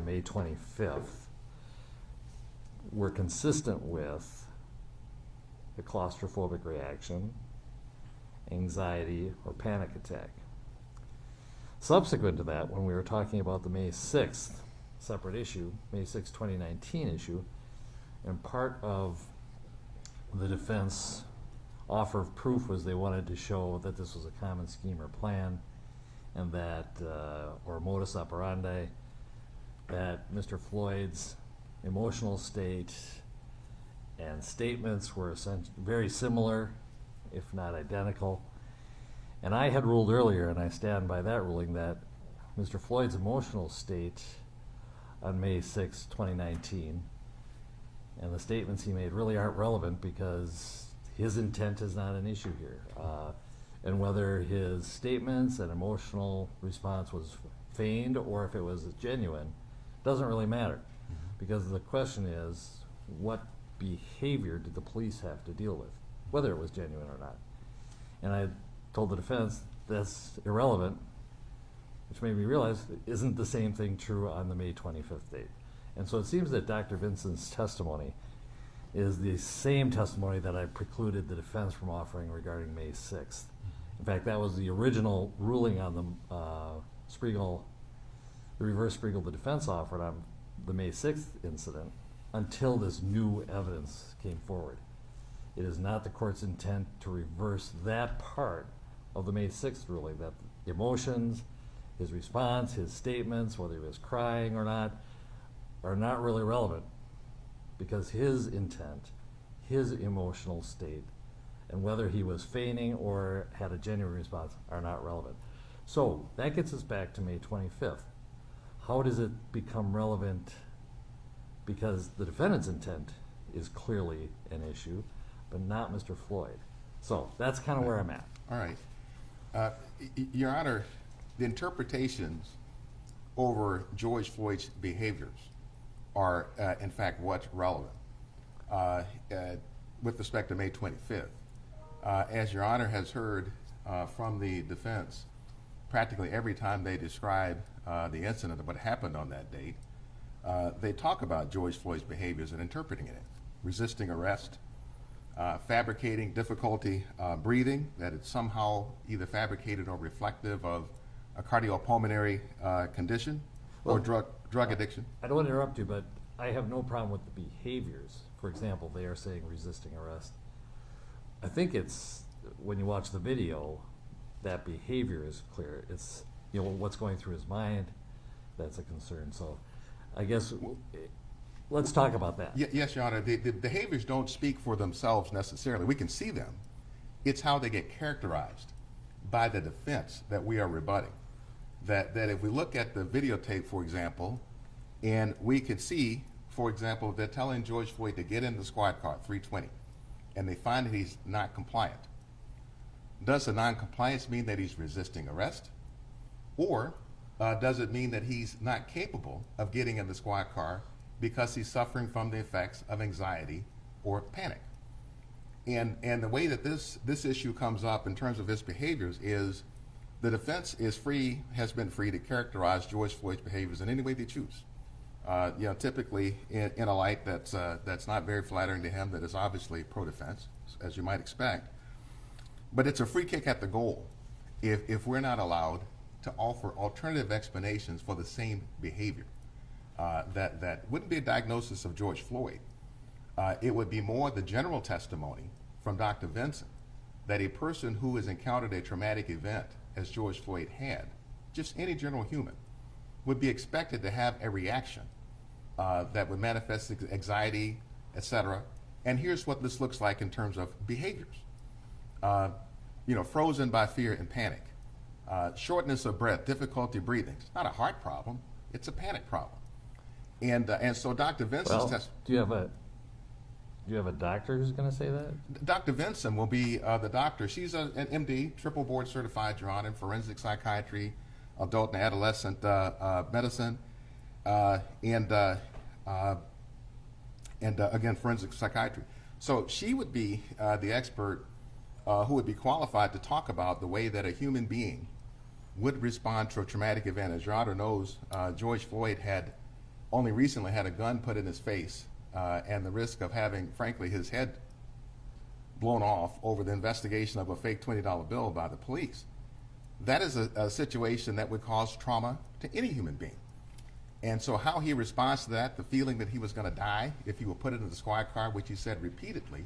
on May 25th were consistent with a claustrophobic reaction, anxiety, or panic attack. Subsequent to that, when we were talking about the May 6th separate issue, May 6, 2019 issue, and part of the defense offer of proof was they wanted to show that this was a common scheme or plan, and that, or modus operandi, that Mr. Floyd's emotional state and statements were very similar, if not identical. And I had ruled earlier, and I stand by that ruling, that Mr. Floyd's emotional state on May 6, 2019, and the statements he made really aren't relevant because his intent is not an issue here. And whether his statements and emotional response was feigned or if it was genuine doesn't really matter, because the question is, what behavior did the police have to deal with, whether it was genuine or not? And I told the defense that's irrelevant, which made me realize, isn't the same thing true on the May 25th date? And so it seems that Dr. Vincent's testimony is the same testimony that I precluded the defense from offering regarding May 6th. In fact, that was the original ruling on the the reverse Spiegel the defense offered on the May 6th incident until this new evidence came forward. It is not the court's intent to reverse that part of the May 6th ruling, that emotions, his response, his statements, whether he was crying or not, are not really relevant, because his intent, his emotional state, and whether he was feigning or had a genuine response are not relevant. So that gets us back to May 25th. How does it become relevant? Because the defendant's intent is clearly an issue, but not Mr. Floyd. So that's kind of where I'm at. All right. Your Honor, the interpretations over George Floyd's behaviors are, in fact, what's relevant with respect to May 25th. As Your Honor has heard from the defense, practically every time they describe the incident of what happened on that date, they talk about George Floyd's behaviors and interpreting it: resisting arrest, fabricating difficulty breathing, that it's somehow either fabricated or reflective of a cardiopulmonary condition or drug addiction. I don't want to interrupt you, but I have no problem with the behaviors. For example, they are saying resisting arrest. I think it's, when you watch the video, that behavior is clear. It's, you know, what's going through his mind, that's a concern. So I guess let's talk about that. Yes, Your Honor. The behaviors don't speak for themselves necessarily. We can see them. It's how they get characterized by the defense that we are rebutting. That if we look at the videotape, for example, and we can see, for example, they're telling George Floyd to get in the squad car, 320, and they find that he's not compliant. Does the non-compliance mean that he's resisting arrest? Or does it mean that he's not capable of getting in the squad car because he's suffering from the effects of anxiety or panic? And the way that this issue comes up in terms of his behaviors is the defense has been free to characterize George Floyd's behaviors in any way they choose. You know, typically in a light that's not very flattering to him, that is obviously pro-defense, as you might expect. But it's a free kick at the goal if we're not allowed to offer alternative explanations for the same behavior. That wouldn't be a diagnosis of George Floyd. It would be more the general testimony from Dr. Vincent that a person who has encountered a traumatic event, as George Floyd had, just any general human, would be expected to have a reaction that would manifest anxiety, etc. And here's what this looks like in terms of behaviors. You know, frozen by fear and panic, shortness of breath, difficulty breathing. It's not a heart problem; it's a panic problem. And so Dr. Vincent's test. Do you have a doctor who's going to say that? Dr. Vincent will be the doctor. She's an MD, triple board certified, Your Honor, in forensic psychiatry, adult and adolescent medicine, and again, forensic psychiatry. So she would be the expert who would be qualified to talk about the way that a human being would respond to a traumatic event. As Your Honor knows, George Floyd had only recently had a gun put in his face and the risk of having, frankly, his head blown off over the investigation of a fake $20 bill by the police. That is a situation that would cause trauma to any human being. And so how he responds to that, the feeling that he was going to die if he were put into the squad car, which he said repeatedly,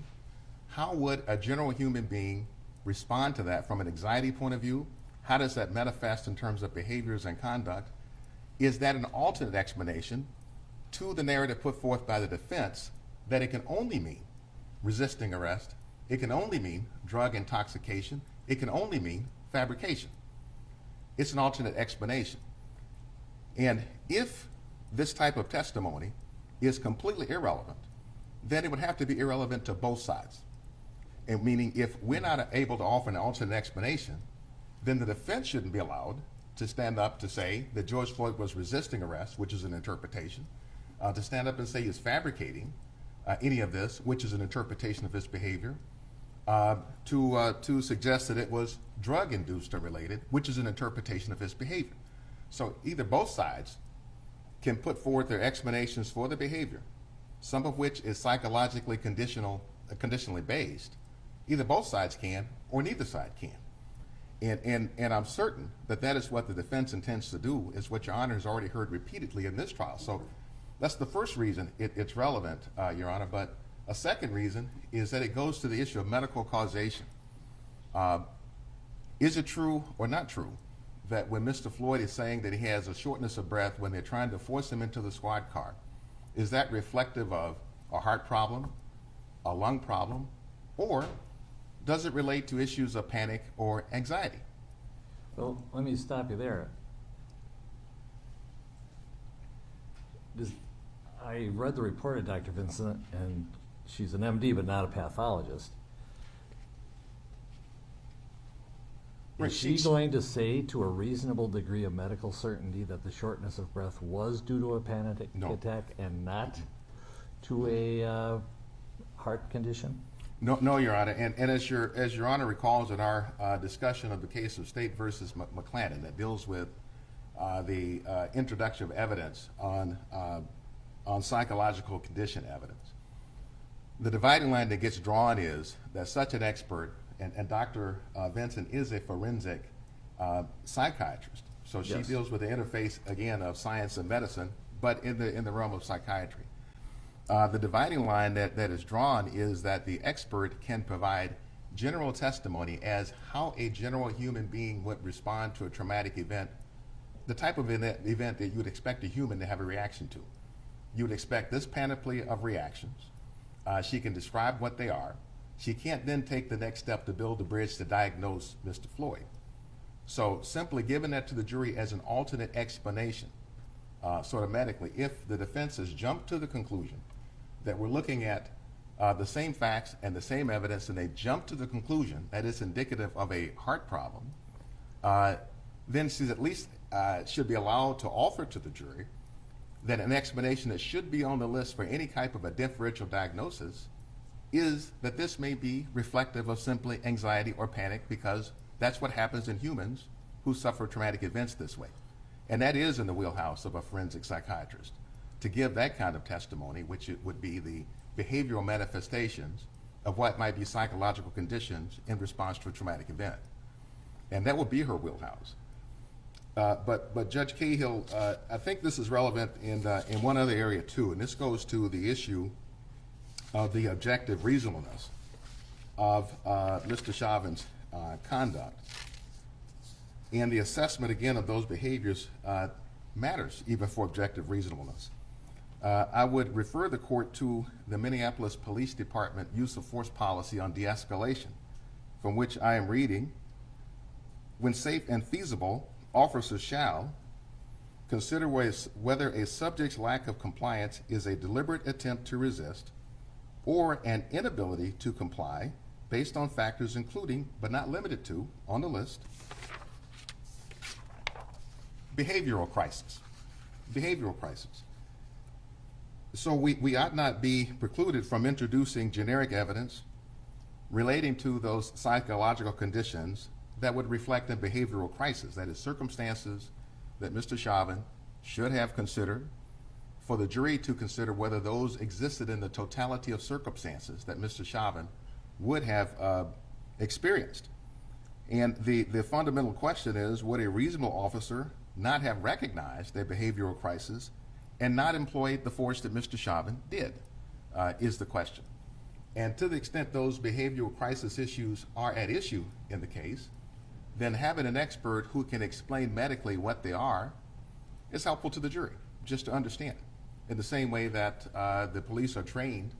how would a general human being respond to that from an anxiety point of view? How does that manifest in terms of behaviors and conduct? Is that an alternate explanation to the narrative put forth by the defense that it can only mean resisting arrest, it can only mean drug intoxication, it can only mean fabrication? It's an alternate explanation. And if this type of testimony is completely irrelevant, then it would have to be irrelevant to both sides. And meaning if we're not able to offer an alternate explanation, then the defense shouldn't be allowed to stand up to say that George Floyd was resisting arrest, which is an interpretation, to stand up and say he's fabricating any of this, which is an interpretation of his behavior, to suggest that it was drug-induced or related, which is an interpretation of his behavior. So either both sides can put forward their explanations for the behavior, some of which is psychologically conditionally based. Either both sides can, or neither side can. And I'm certain that that is what the defense intends to do, is what Your Honor has already heard repeatedly in this trial. So that's the first reason it's relevant, Your Honor. But a second reason is that it goes to the issue of medical causation. Is it true or not true that when Mr. Floyd is saying that he has a shortness of breath when they're trying to force him into the squad car, is that reflective of a heart problem, a lung problem, or does it relate to issues of panic or anxiety? Well, let me stop you there. I read the report of Dr. Vincent, and she's an MD but not a pathologist. Right, Is she going to say to a reasonable degree of medical certainty that the shortness of breath was due to a panic attack and not to a heart condition? No, Your Honor. And as Your Honor recalls in our discussion of the case of State versus McClendon that deals with the introduction of evidence on psychological condition evidence, the dividing line that gets drawn is that such an expert, and Dr. Vincent is a forensic psychiatrist, so she Yes. deals with the interface, again, of science and medicine, but in the realm of psychiatry. The dividing line that is drawn is that the expert can provide general testimony as how a general human being would respond to a traumatic event, the type of event that you would expect a human to have a reaction to. You would expect this panoply of reactions. She can describe what they are. She can't then take the next step to build the bridge to diagnose Mr. Floyd. So simply giving that to the jury as an alternate explanation, sort of medically, if the defense has jumped to the conclusion that we're looking at the same facts and the same evidence, and they jump to the conclusion that it's indicative of a heart problem, then she's at least should be allowed to offer to the jury that an explanation that should be on the list for any type of a differential diagnosis is that this may be reflective of simply anxiety or panic, because that's what happens in humans who suffer traumatic events this way. And that is in the wheelhouse of a forensic psychiatrist, to give that kind of testimony, which it would be the behavioral manifestations of what might be psychological conditions in response to a traumatic event. And that would be her wheelhouse. But Judge Cahill, I think this is relevant in one other area too, and this goes to the issue of the objective reasonableness of Mr. Chauvin's conduct. And the assessment, again, of those behaviors matters even for objective reasonableness. I would refer the court to the Minneapolis Police Department use of force policy on de-escalation, from which I am reading: when safe and feasible, officers shall consider whether a subject's lack of compliance is a deliberate attempt to resist or an inability to comply based on factors including, but not limited to, on the list, behavioral crisis. Behavioral crisis. So we ought not be precluded from introducing generic evidence relating to those psychological conditions that would reflect a behavioral crisis, that is, circumstances that Mr. Chauvin should have considered for the jury to consider whether those existed in the totality of circumstances that Mr. Chauvin would have experienced. And the fundamental question is, would a reasonable officer not have recognized a behavioral crisis and not employed the force that Mr. Chauvin did, is the question. And to the extent those behavioral crisis issues are at issue in the case, then having an expert who can explain medically what they are is helpful to the jury, just to understand it. In the same way that the police are trained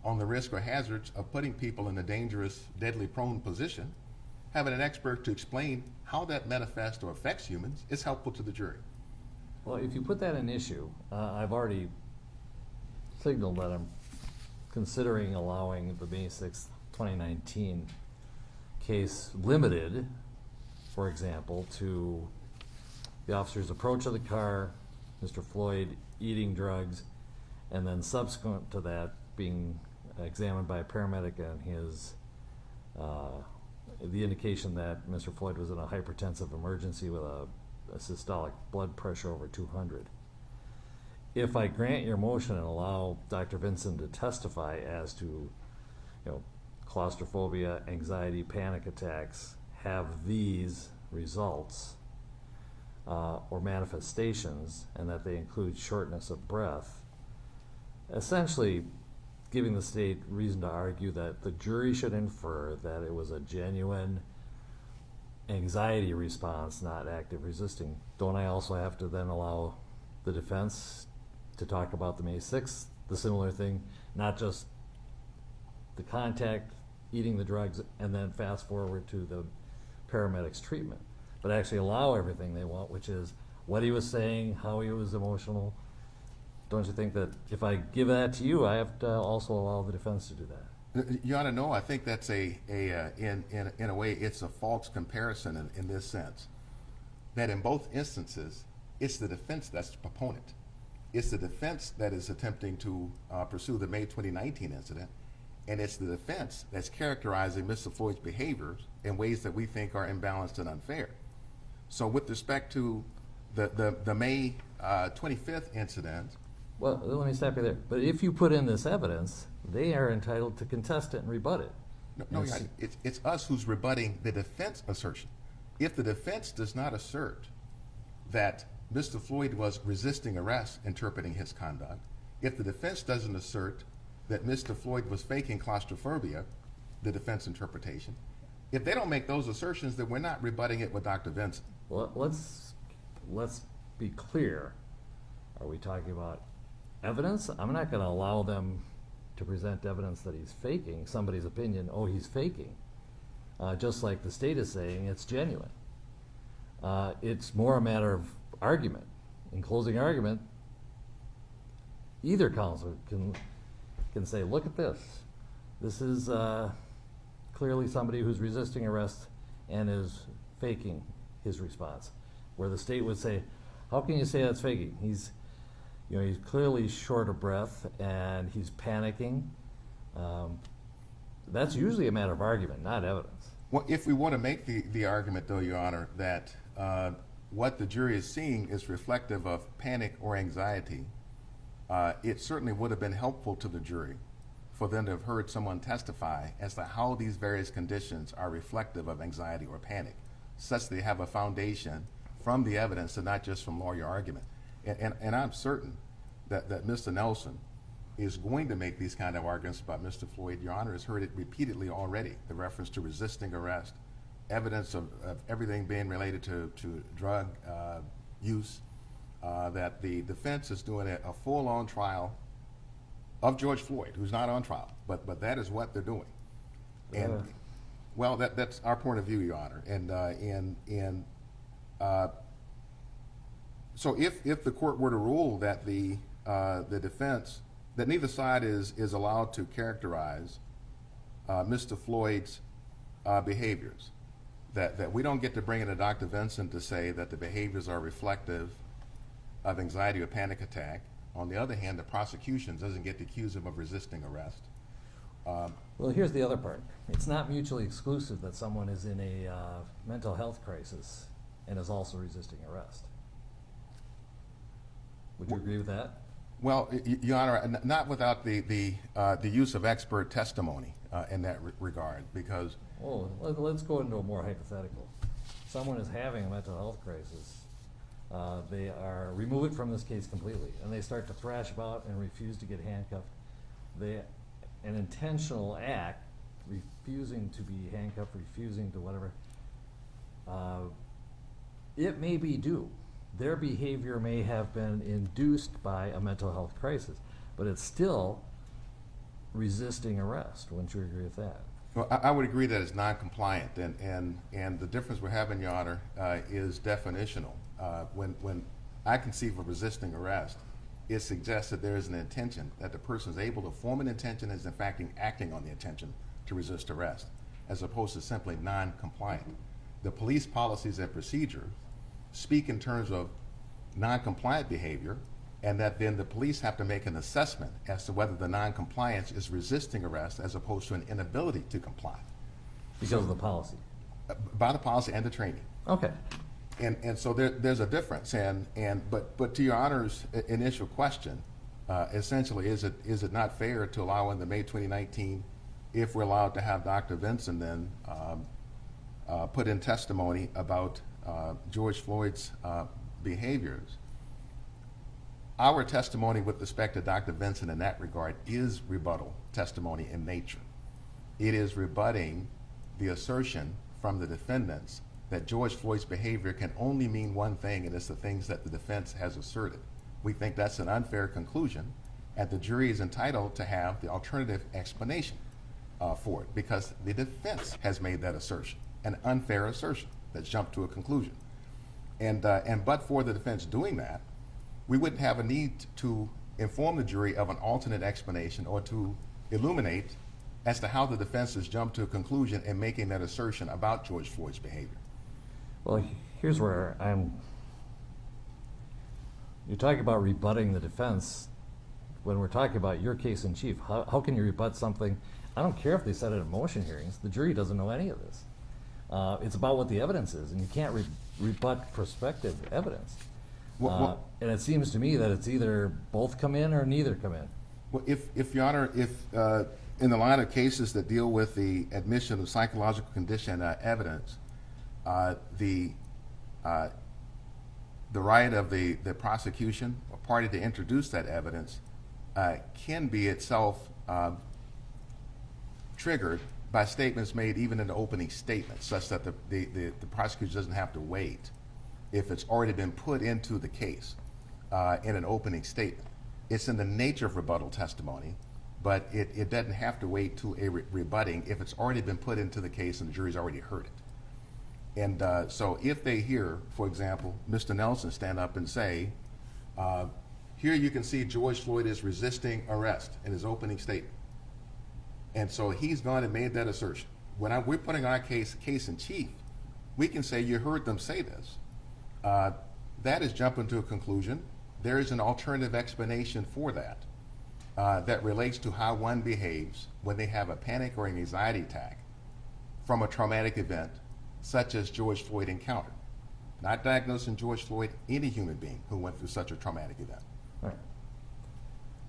on the risk or hazards of putting people in a dangerous, deadly prone position, having an expert to explain how that manifests or affects humans is helpful to the jury. Well, if you put that in issue, I've already signaled that I'm considering allowing the May 6th, 2019 case limited, for example, to the officer's approach of the car, Mr. Floyd eating drugs, and then subsequent to that being examined by a paramedic and his the indication that Mr. Floyd was in a hypertensive emergency with a systolic blood pressure over 200. If I grant your motion and allow Dr. Vinson to testify as to, claustrophobia, anxiety, panic attacks have these results or manifestations, and that they include shortness of breath, essentially giving the state reason to argue that the jury should infer that it was a genuine anxiety response, not active resisting. Don't I also have to then allow the defense to talk about the May 6th, the similar thing, not just the contact, eating the drugs, and then fast forward to the paramedics' treatment, but actually allow everything they want, which is what he was saying, how he was emotional. Don't you think that if I give that to you, I have to also allow the defense to do that? You ought to know, I think that's in a way, it's a false comparison in this sense, that in both instances, it's the defense that's the proponent. It's the defense that is attempting to pursue the May 2019 incident, and it's the defense that's characterizing Mr. Floyd's behaviors in ways that we think are imbalanced and unfair. So with respect to the May 25th incident. Well, let me stop you there. But if you put in this evidence, they are entitled to contest it and rebut it. No, it's us who's rebutting the defense assertion. If the defense does not assert that Mr. Floyd was resisting arrest, interpreting his conduct, if the defense doesn't assert that Mr. Floyd was faking claustrophobia, the defense interpretation, if they don't make those assertions, then we're not rebutting it with Dr. Vinson. Well, let's be clear. Are we talking about evidence? I'm not going to allow them to present evidence that he's faking, somebody's opinion, oh, he's faking. Just like the state is saying, it's genuine. It's more a matter of argument. In closing argument, either counsel can say, look at this. This is clearly somebody who's resisting arrest and is faking his response. Where the state would say, how can you say that's faking? He's clearly short of breath and he's panicking. That's usually a matter of argument, not evidence. Well, if we want to make the argument, though, Your Honor, that what the jury is seeing is reflective of panic or anxiety, it certainly would have been helpful to the jury for them to have heard someone testify as to how these various conditions are reflective of anxiety or panic, such that they have a foundation from the evidence and not just from lawyer argument. And I'm certain that Mr. Nelson is going to make these kind of arguments about Mr. Floyd. Your Honor has heard it repeatedly already, the reference to resisting arrest, evidence of everything being related to drug use, that the defense is doing a full-on trial of George Floyd, who's not on trial, but that is what they're doing. And well, that's our point of view, Your Honor. And so if the court were to rule that the defense, that neither side is allowed to characterize Mr. Floyd's behaviors, that we don't get to bring in a Dr. Vinson to say that the behaviors are reflective of anxiety or panic attack. On the other hand, the prosecution doesn't get to accuse him of resisting arrest. Well, here's the other part. It's not mutually exclusive that someone is in a mental health crisis and is also resisting arrest. Would you agree with that? Well, Your Honor, not without the use of expert testimony in that regard, because Oh, let's go into a more hypothetical. Someone is having a mental health crisis. They are removed from this case completely, and they start to thrash about and refuse to get handcuffed. An intentional act, refusing to be handcuffed, refusing to whatever, it may be due. Their behavior may have been induced by a mental health crisis, but it's still resisting arrest. Wouldn't you agree with that? well, I would agree that it's non-compliant, and the difference we're having, Your Honor, is definitional. When I conceive of resisting arrest, it suggests that there is an intention, that the person is able to form an intention and is in fact acting on the intention to resist arrest, as opposed to simply non-compliant. The police policies and procedures speak in terms of non-compliant behavior, and that then the police have to make an assessment as to whether the non-compliance is resisting arrest as opposed to an inability to comply. Because of the policy. By the policy and the training. Okay. And so there's a difference, but to Your Honor's initial question, essentially, is it not fair to allow in the May 2019, if we're allowed to have Dr. Vinson then put in testimony about George Floyd's behaviors? Our testimony with respect to Dr. Vinson in that regard is rebuttal testimony in nature. It is rebutting the assertion from the defendants that George Floyd's behavior can only mean one thing, and it's the things that the defense has asserted. We think that's an unfair conclusion, and the jury is entitled to have the alternative explanation for it, because the defense has made that assertion, an unfair assertion that's jumped to a conclusion. And but for the defense doing that, we wouldn't have a need to inform the jury of an alternate explanation or to illuminate as to how the defense has jumped to a conclusion in making that assertion about George Floyd's behavior. Well, here's where you're talking about rebutting the defense. When we're talking about your case in chief, how can you rebut something? I don't care if they said it in motion hearings. The jury doesn't know any of this. It's about what the evidence is, and you can't rebut prospective evidence. And it seems to me that it's either both come in or neither come in. Well, if Your Honor, in the line of cases that deal with the admission of psychological condition evidence, the right of the prosecution or party to introduce that evidence can be itself triggered by statements made even in the opening statement, such that the prosecutor doesn't have to wait if it's already been put into the case in an opening statement. It's in the nature of rebuttal testimony, but it doesn't have to wait to a rebutting if it's already been put into the case and the jury's already heard it. And so if they hear, for example, Mr. Nelson stand up and say, here you can see George Floyd is resisting arrest in his opening statement. And so he's gone and made that assertion. When we're putting our case in chief, we can say, you heard them say this. That is jumping to a conclusion. There is an alternative explanation for that that relates to how one behaves when they have a panic or an anxiety attack from a traumatic event such as George Floyd encountered. Not diagnosing George Floyd, any human being who went through such a traumatic event. All right.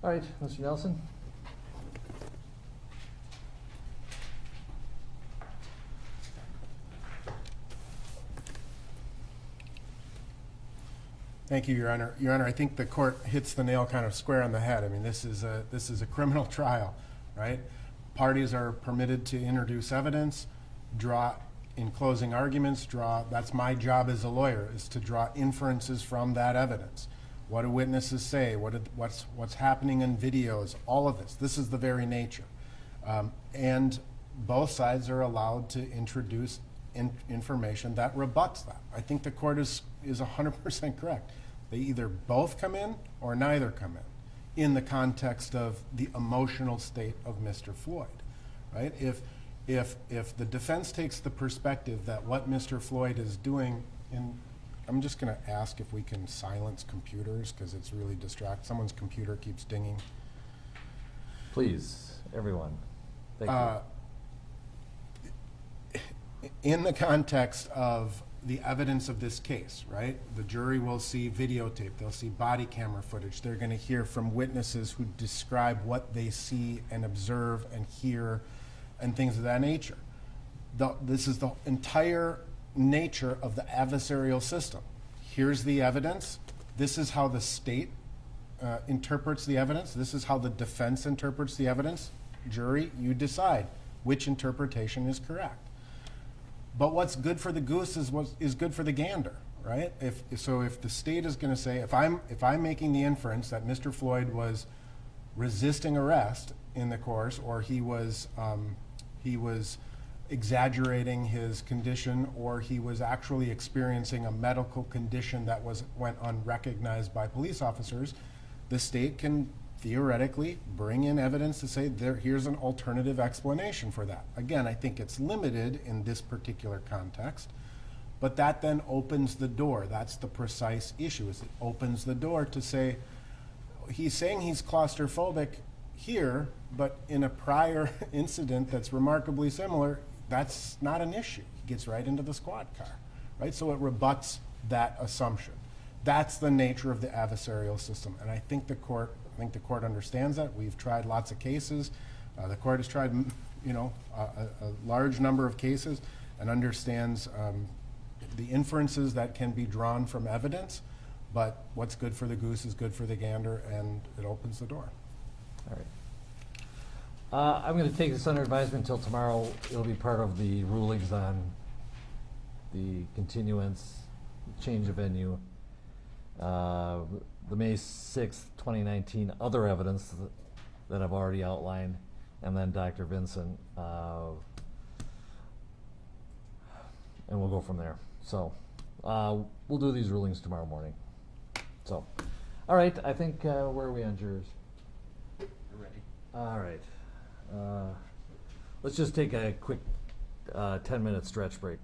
All right, Mr. Nelson. Thank you, Your Honor. Your Honor, I think the court hits the nail kind of square on the head. I mean, this is a criminal trial, right? Parties are permitted to introduce evidence, draw in closing arguments, that's my job as a lawyer, is to draw inferences from that evidence. What do witnesses say? What's happening in videos? All of this. This is the very nature. And both sides are allowed to introduce information that rebuts that. I think the court is 100% correct. They either both come in or neither come in the context of the emotional state of Mr. Floyd, right? If the defense takes the perspective that what Mr. Floyd is doing, and I'm just going to ask if we can silence computers because it's really distracting. Someone's computer keeps dinging. Please, everyone. Thank you. In the context of the evidence of this case, right? The jury will see videotape, they'll see body camera footage, they're gonna hear from witnesses who describe what they see and observe and hear and things of that nature. This is the entire nature of the adversarial system. Here's the evidence, this is how the state interprets the evidence, this is how the defense interprets the evidence. Jury, you decide which interpretation is correct. But what's good for the goose is what is good for the gander, right? If the state is going to say, if I'm making the inference that Mr. Floyd was resisting arrest in the course, or he was exaggerating his condition, or he was actually experiencing a medical condition that went unrecognized by police officers, the state can theoretically bring in evidence to say here's an alternative explanation for that. Again, I think it's limited in this particular context, but that then opens the door. That's the precise issue, is it opens the door to say, he's saying he's claustrophobic here, but in a prior incident that's remarkably similar, that's not an issue. He gets right into the squad car, right? So it rebuts that assumption. That's the nature of the adversarial system, and I think the court understands that. We've tried lots of cases. The court has tried, a large number of cases, and understands the inferences that can be drawn from evidence. But what's good for the goose is good for the gander, and it opens the door. All right. I'm going to take this under advisement until tomorrow. It'll be part of the rulings on the continuance, change of venue, the May 6th, 2019 other evidence that I've already outlined, and then Dr. Vincent, and we'll go from there. So we'll do these rulings tomorrow morning. So, all right, I think, where are we on jurors? You're ready. All right. Let's just take a quick 10-minute stretch break.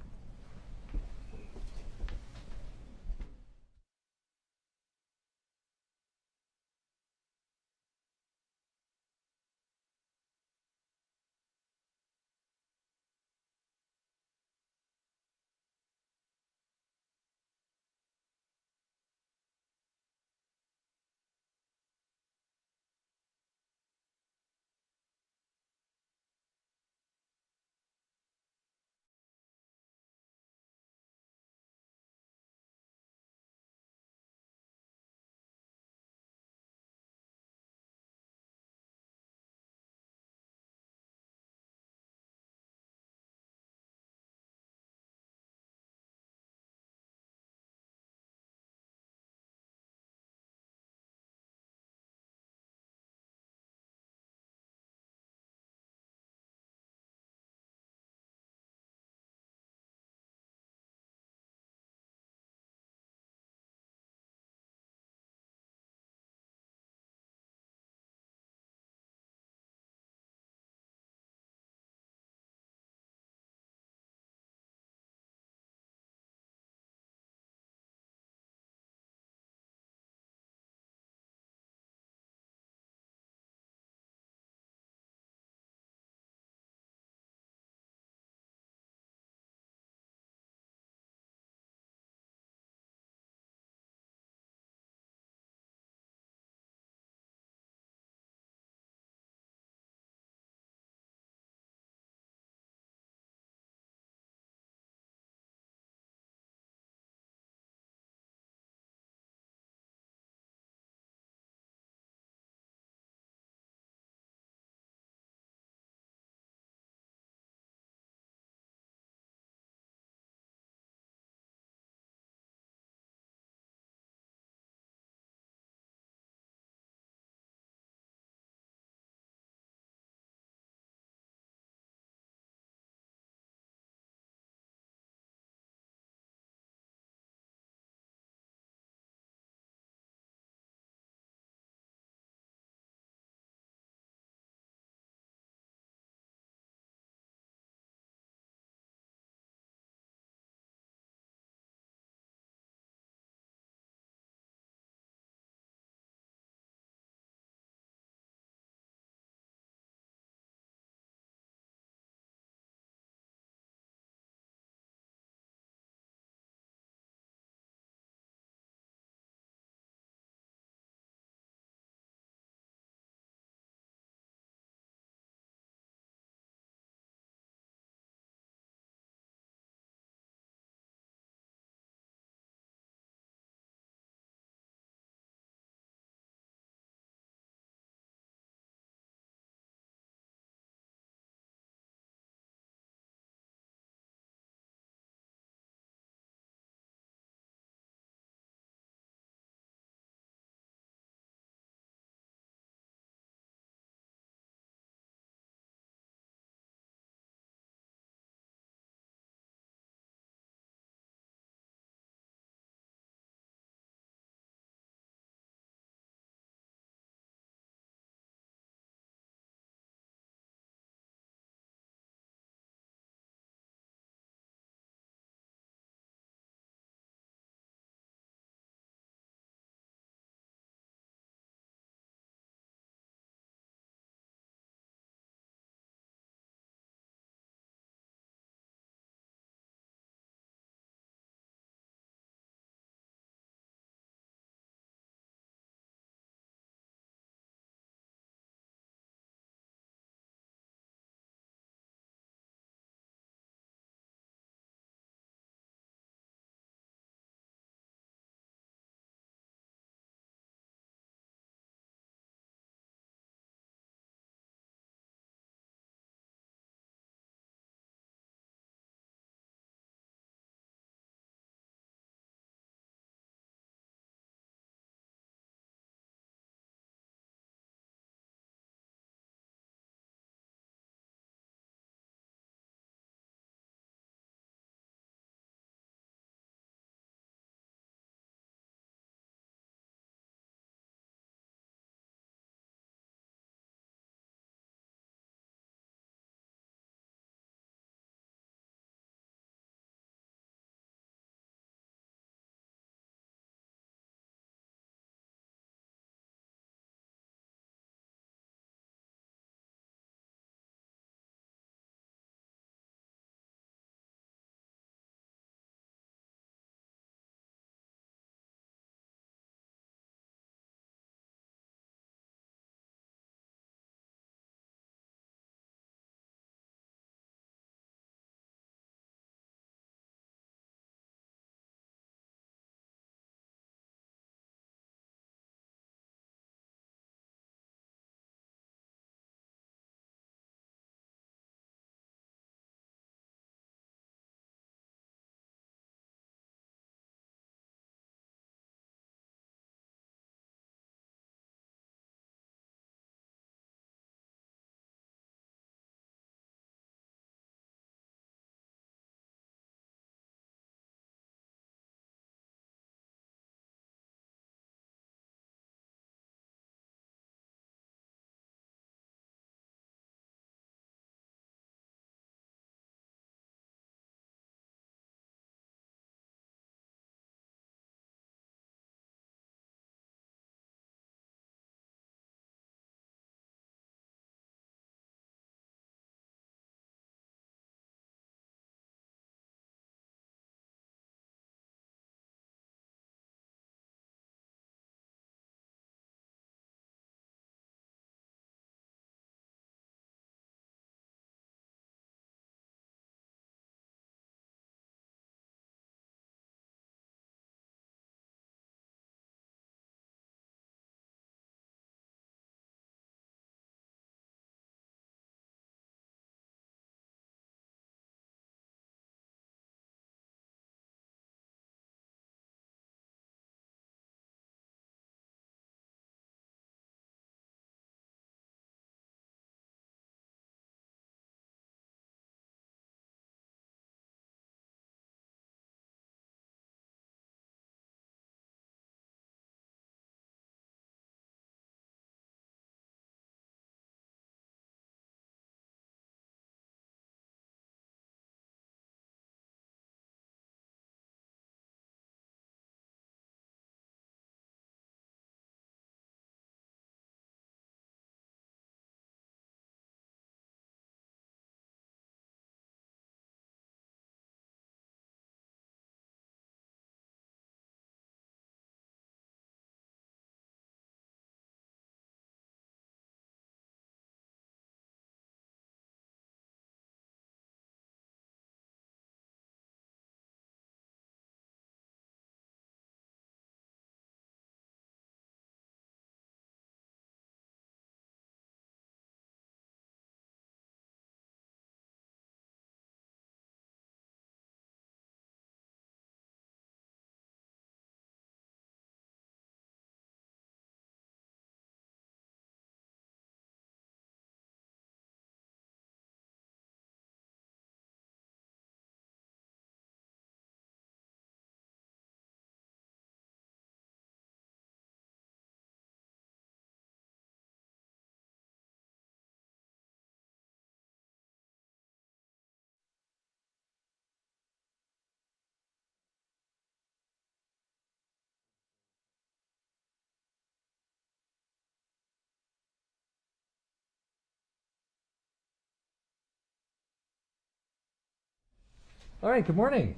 All right, good morning.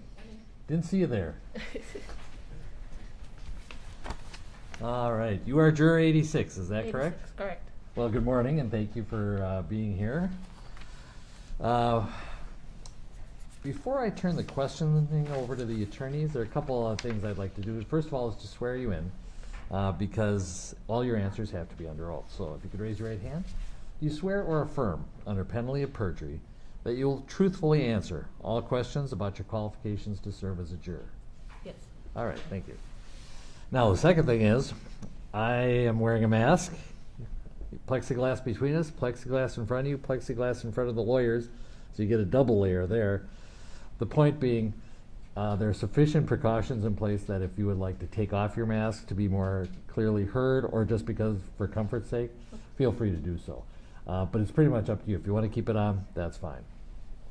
Didn't see you there. All right, you are juror 86, is that correct? 86, correct. Well, good morning, and thank you for being here. Before I turn the questioning over to the attorneys, there are a couple of things I'd like to do. First of all is to swear you in, because all your answers have to be under oath. So if you could raise your right hand. Do you swear or affirm, under penalty of perjury, that you will truthfully answer all questions about your qualifications to serve as a juror? Yes. All right, thank you. Now, the second thing is, I am wearing a mask. Plexiglass between us, plexiglass in front of you, plexiglass in front of the lawyers, so you get a double layer there. The point being, there are sufficient precautions in place that if you would like to take off your mask to be more clearly heard, or just because for comfort's sake, feel free to do so. But it's pretty much up to you. If you want to keep it on, that's fine.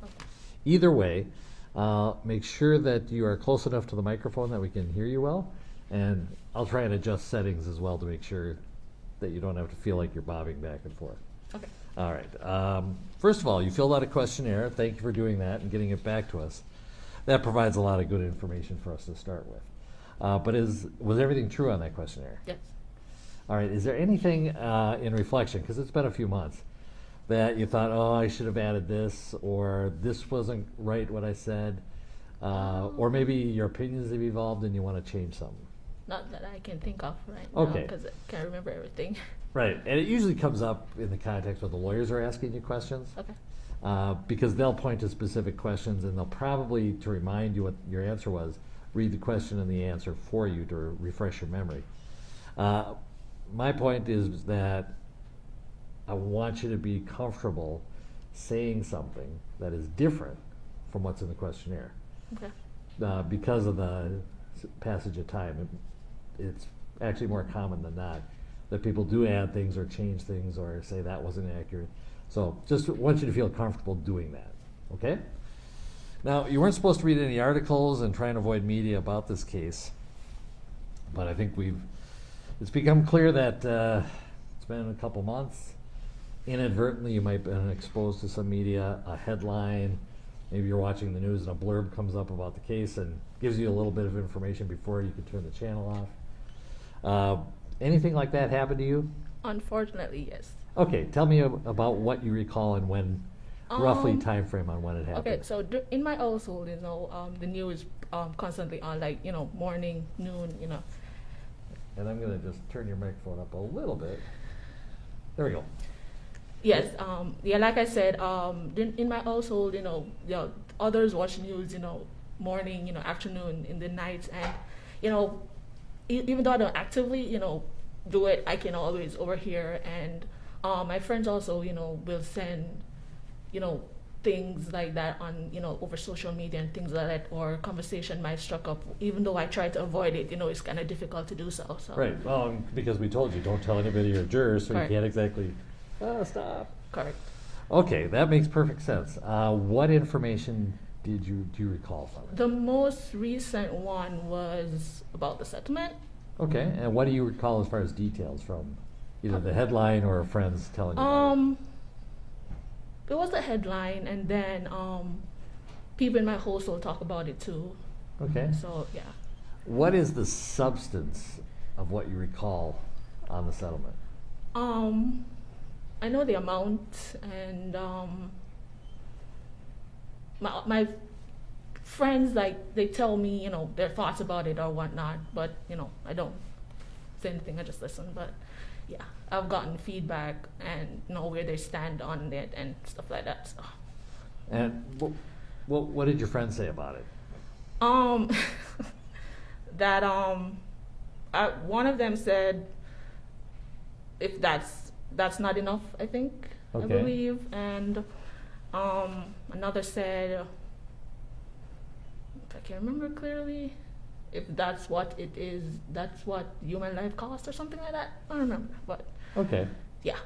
Okay. Either way, make sure that you are close enough to the microphone that we can hear you well, and I'll try and adjust settings as well to make sure that you don't have to feel like you're bobbing back and forth. Okay. All right. First of all, you filled out a questionnaire. Thank you for doing that and getting it back to us. That provides a lot of good information for us to start with. But was everything true on that questionnaire? Yes. All right. Is there anything in reflection, because it's been a few months, that you thought, oh, I should have added this, or this wasn't right what I said, or maybe your opinions have evolved and you want to change something? Not that I can think of right now, Okay. because I can't remember everything. Right. And it usually comes up in the context where the lawyers are asking you questions. Okay. Because they'll point to specific questions, and they'll probably, to remind you what your answer was, read the question and the answer for you to refresh your memory. My point is that I want you to be comfortable saying something that is different from what's in the questionnaire. Okay. Because of the passage of time, it's actually more common than not that people do add things or change things or say that wasn't accurate. So just want you to feel comfortable doing that, okay? Now, you weren't supposed to read any articles and try and avoid media about this case, but I think it's become clear that it's been a couple months. Inadvertently, you might have been exposed to some media, a headline, maybe you're watching the news and a blurb comes up about the case and gives you a little bit of information before you can turn the channel off. Anything like that happen to you? Unfortunately, yes. Okay, tell me about what you recall and when, roughly time frame on when it happened. Okay, so in my household, the news constantly on, like, morning, noon, And I'm going to just turn your microphone up a little bit. There we go. Yes, yeah, like I said, in my household, others watch news, morning, afternoon, in the night, and, even though I don't actively, do it, I can always overhear, and my friends also, will send, things like that on, over social media and things like that, or conversation might struck up, even though I try to avoid it, it's kind of difficult to do so. Right, well, because we told you, don't tell anybody you're a juror, so Correct. you can't exactly, stop. Correct. Okay, that makes perfect sense. What information do you recall from it? The most recent one was about the settlement. Okay, and what do you recall as far as details from either the headline or friends telling you about it? It was the headline, and then people in my household talk about it too. Okay. So yeah. What is the substance of what you recall on the settlement? I know the amount, and my friends, like, they tell me, their thoughts about it or whatnot, but, I don't say anything, I just listen. But yeah, I've gotten feedback and know where they stand on it and stuff like that. So And what did your friends say about it? that one of them said, if that's not enough, I think, Okay. I believe, and another said, if I can remember clearly, if that's what it is, that's what human life costs or something like that. I don't remember, but Okay. yeah.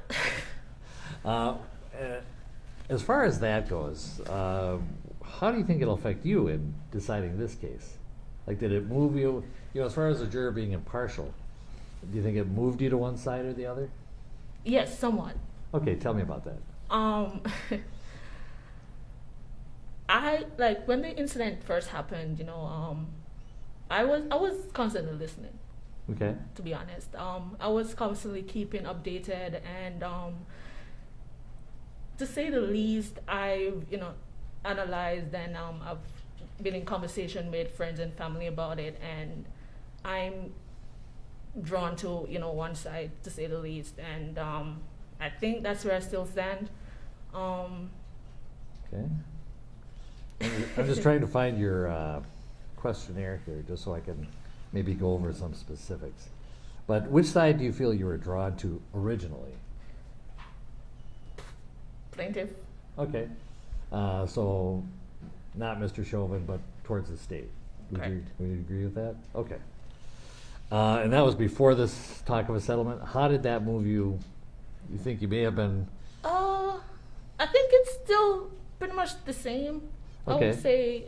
As far as that goes, how do you think it'll affect you in deciding this case? Like, did it move you, as far as a juror being impartial, do you think it moved you to one side or the other? Yes, somewhat. Okay, tell me about that. I like when the incident first happened. I was constantly listening. Okay. To be honest, I was constantly keeping updated, and to say the least, I've analyzed, and I've been in conversation with friends and family about it, and I'm drawn to one side, to say the least, and I think that's where I still stand. Okay. I'm just trying to find your questionnaire here, just so I can maybe go over some specifics. But which side do you feel you were drawn to originally? Plaintiff. Okay. So not Mr. Chauvin, but towards the state. Correct. Would you agree with that? Okay. And that was before this talk of a settlement. How did that move you? You think you may have been... I think it's still pretty much the same. I Okay. would say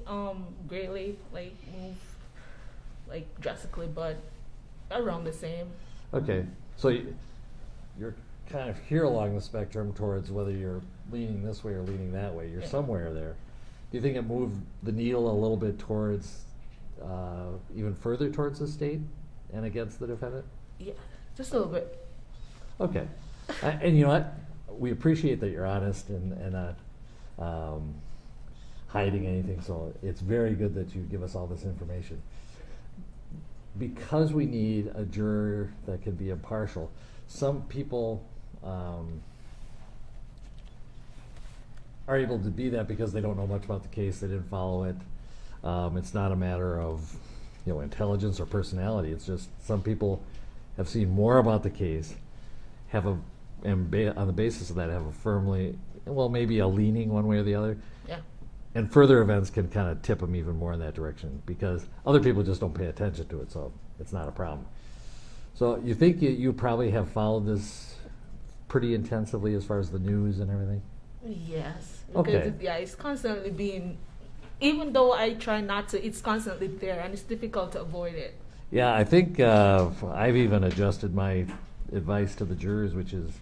greatly, move drastically, but around the same. Okay. So you're kind of here along the spectrum towards whether you're leaning this way or leaning that way. You're Yeah. somewhere there. Do you think it moved the needle a little bit towards, even further towards the state and against the defendant? Yeah, just a little bit. Okay. And you know what? We appreciate that you're honest and not hiding anything, so it's very good that you give us all this information. Because we need a juror that can be impartial, some people are able to be that because they don't know much about the case, they didn't follow it. It's not a matter of intelligence or personality. It's just some people have seen more about the case, on the basis of that have a firmly, maybe a leaning one way or the other. Yeah. And further events can kind of tip them even more in that direction because other people just don't pay attention to it, so it's not a problem. So you think you probably have followed this pretty intensively as far as the news and everything? Yes. Okay. Because it's constantly being, even though I try not to, it's constantly there, and it's difficult to avoid it. Yeah, I think I've even adjusted my advice to the jurors, which is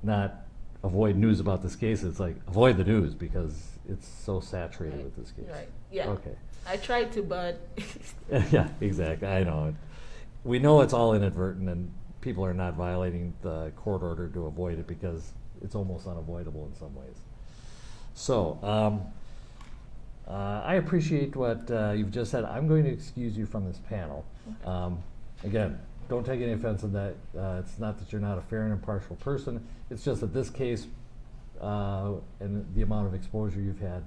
not avoid news about this case. It's like avoid the news because it's so saturated with this case. Right. Yeah. Okay. I try to, but Yeah, exactly. I know. We know it's all inadvertent, and people are not violating the court order to avoid it because it's almost unavoidable in some ways. So, I appreciate what you've just said. I'm going to excuse you from this panel. Again, don't take any offense in that. It's not that you're not a fair and impartial person. It's just that this case and the amount of exposure you've had,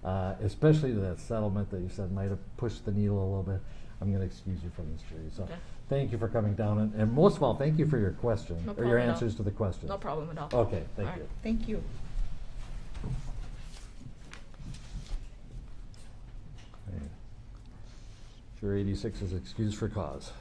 okay. especially to that settlement that you said might have pushed the needle a little bit, I'm going to excuse you from this jury. So Okay. thank you for coming down. And most of all, thank you for your question, No or your problem at all. answers to the questions. No problem at all. Okay, thank All right. you. Thank you. Okay. Juror 86 is excused for cause.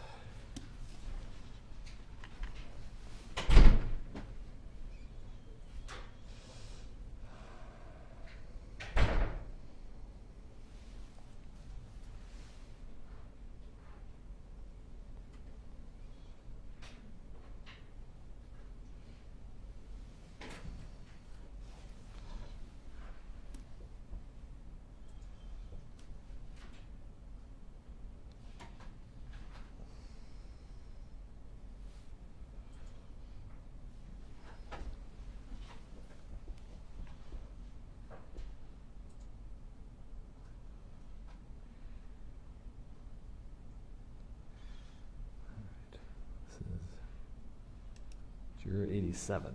This is Juror 87.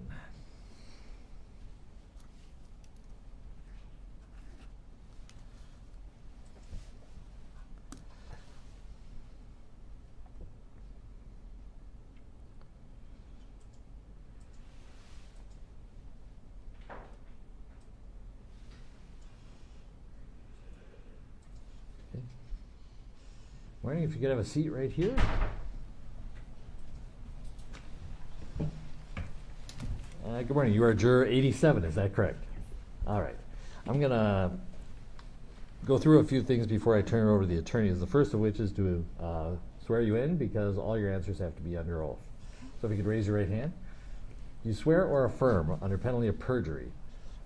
Okay. Wondering if you could have a seat right here. Good morning. You are Juror 87, is that correct? All right. I'm going to go through a few things before I turn it over to the attorneys. The first of which is to swear you in because all your answers have to be under oath. So if you could raise your right hand. You swear or affirm under penalty of perjury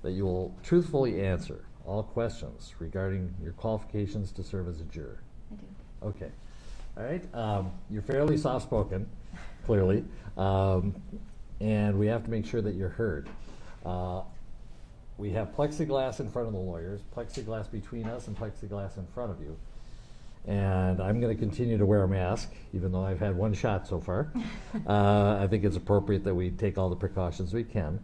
that you will truthfully answer all questions regarding your qualifications to serve as a juror? I do. Okay. All right. You're fairly soft-spoken, clearly, and we have to make sure that you're heard. We have plexiglass in front of the lawyers, plexiglass between us, and plexiglass in front of you. And I'm going to continue to wear a mask, even though I've had one shot so far. I think it's appropriate that we take all the precautions we can.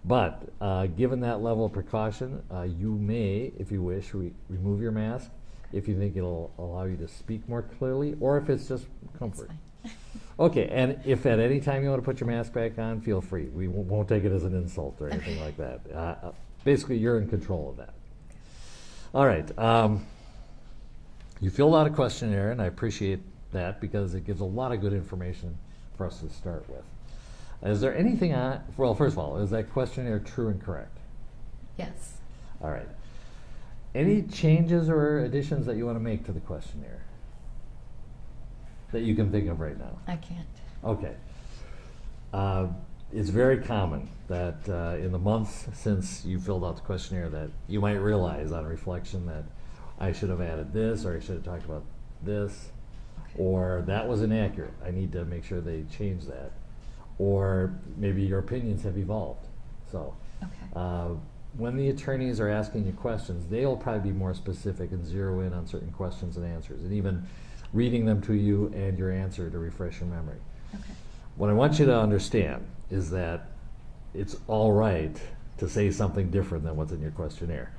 But given that level of precaution, you may, if you wish, remove your mask if you think it'll allow you to speak more clearly, or if it's just comfort. That's fine. Okay, and if at any time you want to put your mask back on, feel free. We won't take it as an insult or anything like that. Basically, you're in control of that. All right. You filled out a questionnaire, and I appreciate that because it gives a lot of good information for us to start with. Is there anything on, well, first of all, is that questionnaire true and correct? Yes. All right. Any changes or additions that you want to make to the questionnaire that you can think of right now? I can't. Okay. It's very common that in the months since you filled out the questionnaire that you might realize on reflection that I should have added this, or I should have talked about this, or that was inaccurate. I need to make sure they change that. Or maybe your opinions have evolved. So Okay. when the attorneys are asking you questions, they'll probably be more specific and zero in on certain questions and answers, and even reading them to you and your answer to refresh your memory. Okay. What I want you to understand is that it's all right to say something different than what's in your questionnaire.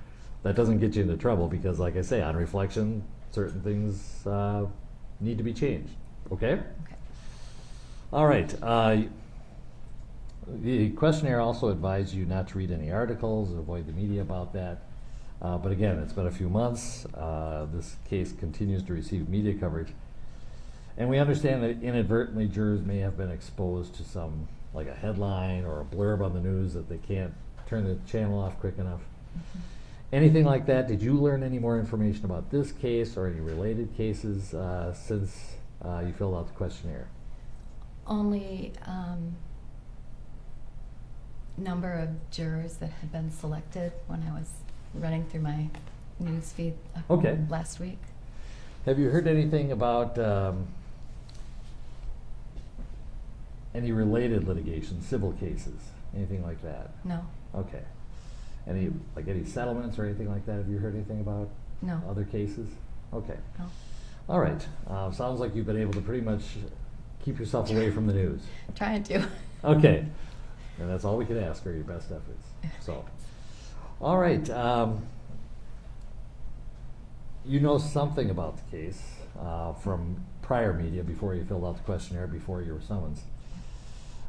That doesn't get you into trouble because, like I say, on reflection, certain things need to be changed. Okay? Okay. All right. The questionnaire also advised you not to read any articles, avoid the media about that. But again, it's been a few months. This case continues to receive media coverage. And we understand that inadvertently jurors may have been exposed to some, like a headline or a blurb on the news that they can't turn the channel off quick enough. Mm-hmm. Anything like that? Did you learn any more information about this case or any related cases since you filled out the questionnaire? Only number of jurors that had been selected when I was running through my news feed Okay. last week. Have you heard anything about any related litigation, civil cases, anything like that? No. Okay. Any settlements or anything like that? Have you heard anything about No. other cases? Okay. No. All right. Sounds like you've been able to pretty much keep yourself away from the news. Trying to. Okay. And that's all we can ask are your best efforts. So, all right. You know something about the case from prior media before you filled out the questionnaire, before you were summoned.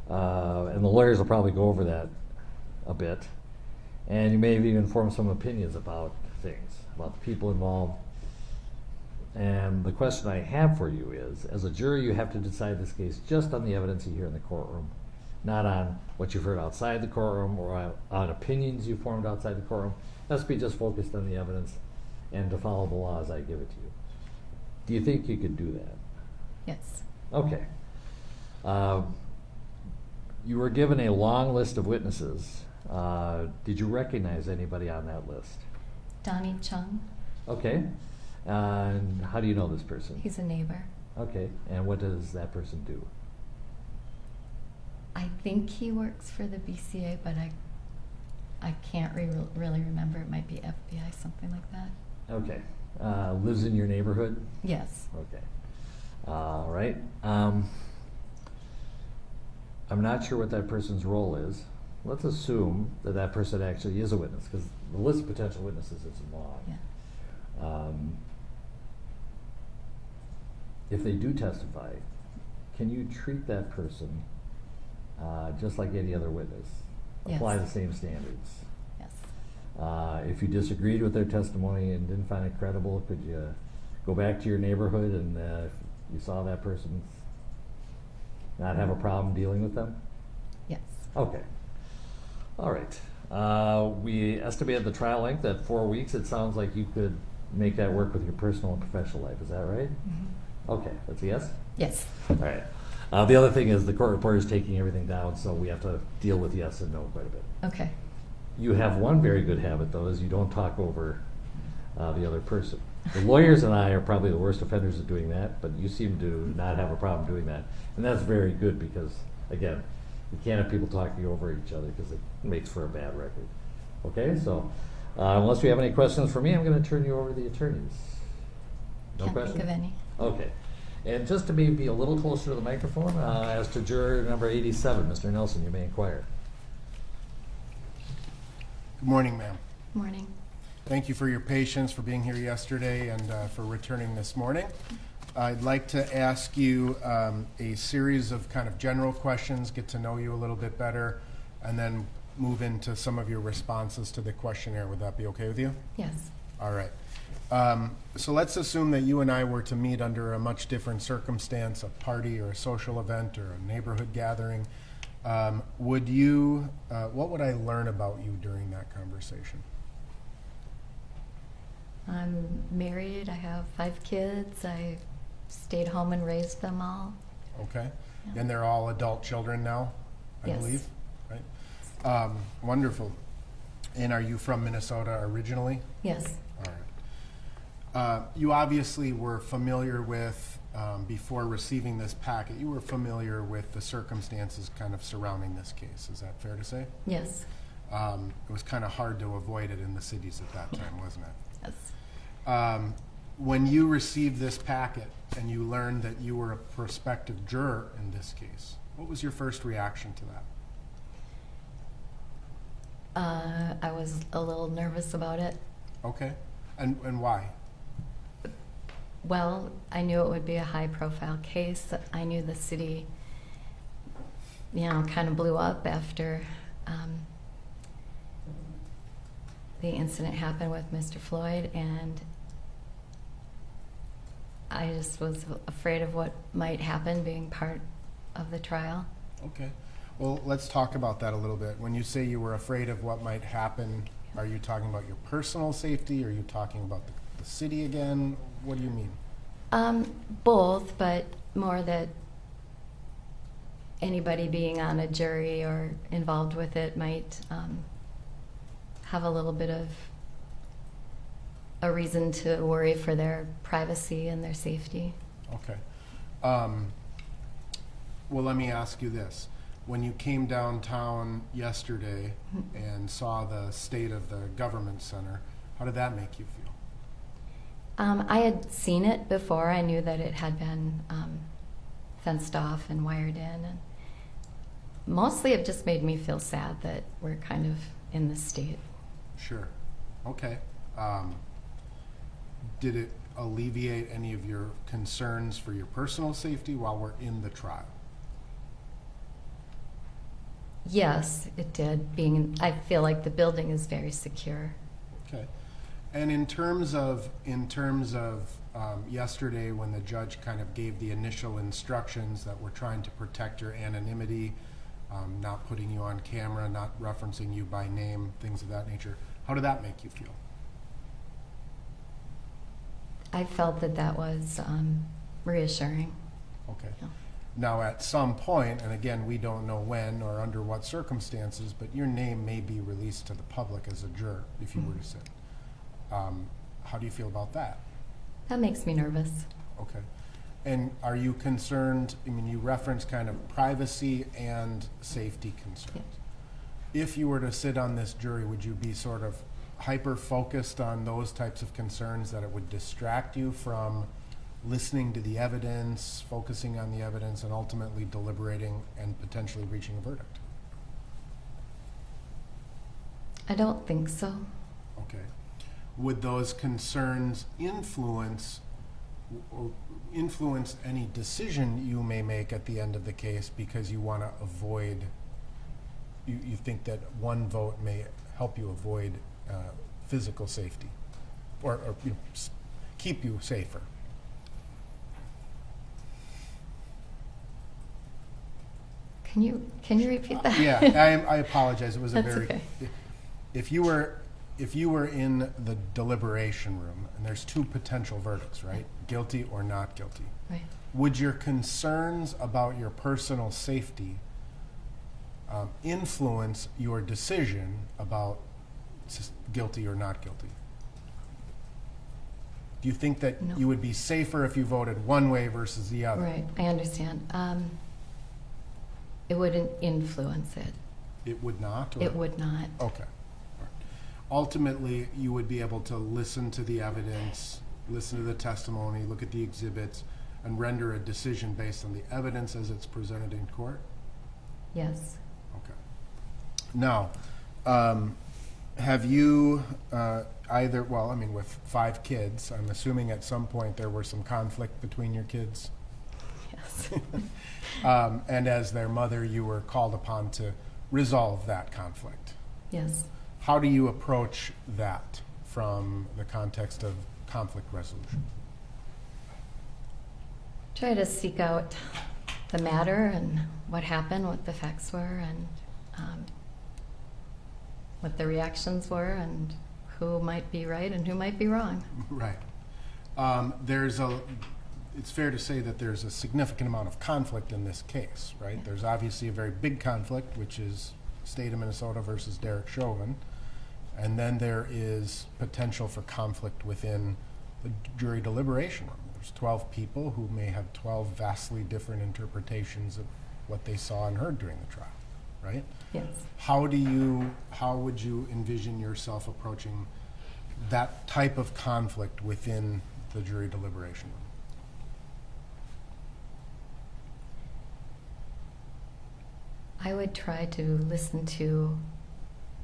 And the lawyers will probably go over that a bit. And you may have even formed some opinions about things, about the people involved. And the question I have for you is, as a jury, you have to decide this case just on the evidence you hear in the courtroom, not on what you've heard outside the courtroom or on opinions you formed outside the courtroom. It has to be just focused on the evidence and to follow the law as I give it to you. Do you think you could do that? Yes. Okay. You were given a long list of witnesses. Did you recognize anybody on that list? Donnie Chung. Okay. And how do you know this person? He's a neighbor. Okay. And what does that person do? I think he works for the BCA, but I can't really remember. It might be FBI, something like that. Okay. Lives in your neighborhood? Yes. Okay. All right. I'm not sure what that person's role is. Let's assume that that person actually is a witness, because the list of potential witnesses isn't long. Yeah. If they do testify, can you treat that person just like any other witness? Apply Yes. the same standards. Yes. If you disagreed with their testimony and didn't find it credible, could you go back to your neighborhood and if you saw that person not have a problem dealing with them? Yes. Okay. All right. We estimated the trial length at 4 weeks. It sounds like you could make that work with your personal and professional life. Is that right? Mm-hmm. Okay. That's a yes? Yes. All right. The other thing is the court reporter is taking everything down, so we have to deal with yes and no quite a bit. Okay. You have one very good habit, though, is you don't talk over the other person. The lawyers and I are probably the worst offenders at doing that, but you seem to not have a problem doing that. And that's very good because, again, you can't have people talking over each other because it makes for a bad record. Okay, so unless you have any questions for me, I'm going to turn you over to the attorneys. No Can't questions? think of any. Okay. And just to maybe be a little closer to the microphone, as to juror number 87, Mr. Nelson, you may inquire. Good morning, ma'am. Morning. Thank you for your patience, for being here yesterday, and for returning this morning. I'd like to ask you a series of kind of general questions, get to know you a little bit better, and then move into some of your responses to the questionnaire. Would that be okay with you? Yes. All right. So let's assume that you and I were to meet under a much different circumstance, a party or a social event or a neighborhood gathering. What would I learn about you during that conversation? I'm married. I have 5 kids. I stayed home and raised them all. Okay. Yeah. And they're all adult children now, I Yes. believe, right? Wonderful. And are you from Minnesota originally? Yes. All right. You obviously were familiar with, before receiving this packet, you were familiar with the circumstances kind of surrounding this case. Is that fair to say? Yes. It was kind of hard to avoid it in the cities at that time, wasn't it? Yes. When you received this packet and you learned that you were a prospective juror in this case, what was your first reaction to that? I was a little nervous about it. Okay. And why? Well, I knew it would be a high-profile case. I knew the city, kind of blew up after the incident happened with Mr. Floyd, and I just was afraid of what might happen being part of the trial. Okay. Well, let's talk about that a little bit. When you say you were afraid of what might happen, are you talking about your personal safety? Are you talking about the city again? What do you mean? Both, but more that anybody being on a jury or involved with it might have a little bit of a reason to worry for their privacy and their safety. Okay. Well, let me ask you this. When you came downtown yesterday and saw the state of the government center, how did that make you feel? I had seen it before. I knew that it had been fenced off and wired in. And mostly it just made me feel sad that we're kind of in this state. Sure. Okay. Did it alleviate any of your concerns for your personal safety while we're in the trial? Yes, it did. I feel like the building is very secure. Okay. And in terms of yesterday, when the judge kind of gave the initial instructions that we're trying to protect your anonymity, not putting you on camera, not referencing you by name, things of that nature, how did that make you feel? I felt that was reassuring. Okay. Yeah. Now, at some point, and again, we don't know when or under what circumstances, but your name may be released to the public as a juror if you were to sit. How do you feel about that? That makes me nervous. Okay. And are you concerned, I mean, you referenced kind of privacy and safety concerns. If you were to sit on this jury, would you be sort of hyper-focused on those types of concerns that it would distract you from listening to the evidence, focusing on the evidence, and ultimately deliberating and potentially reaching a verdict? I don't think so. Okay. Would those concerns influence any decision you may make at the end of the case because you want to avoid, you think that one vote may help you avoid physical safety or keep you safer? Can you repeat that? Yeah, I apologize. It was a That's very. okay. If you were in the deliberation room and there's 2 potential verdicts, right? Guilty or not guilty. Right. Would your concerns about your personal safety influence your decision about guilty or not guilty? Do you think that No. you would be safer if you voted one way versus the other? Right, I understand. It wouldn't influence it. It would not? Or? It would not. Okay. All right. Ultimately, you would be able to listen to the evidence, listen to the testimony, look at the exhibits, and render a decision based on the evidence as it's presented in court? Yes. Okay. Now, have you either, well, I mean, with 5 kids, I'm assuming at some point there were some conflict between your kids? Yes. And as their mother, you were called upon to resolve that conflict. Yes. How do you approach that from the context of conflict resolution? Try to seek out the matter and what happened, what the facts were, and what the reactions were, and who might be right and who might be wrong. Right. It's fair to say that there's a significant amount of conflict in this case, right? There's obviously a very big conflict, which is state of Minnesota versus Derek Chauvin. And then there is potential for conflict within the jury deliberation room. There's 12 people who may have 12 vastly different interpretations of what they saw and heard during the trial, right? Yes. How would you envision yourself approaching that type of conflict within the jury deliberation room? I would try to listen to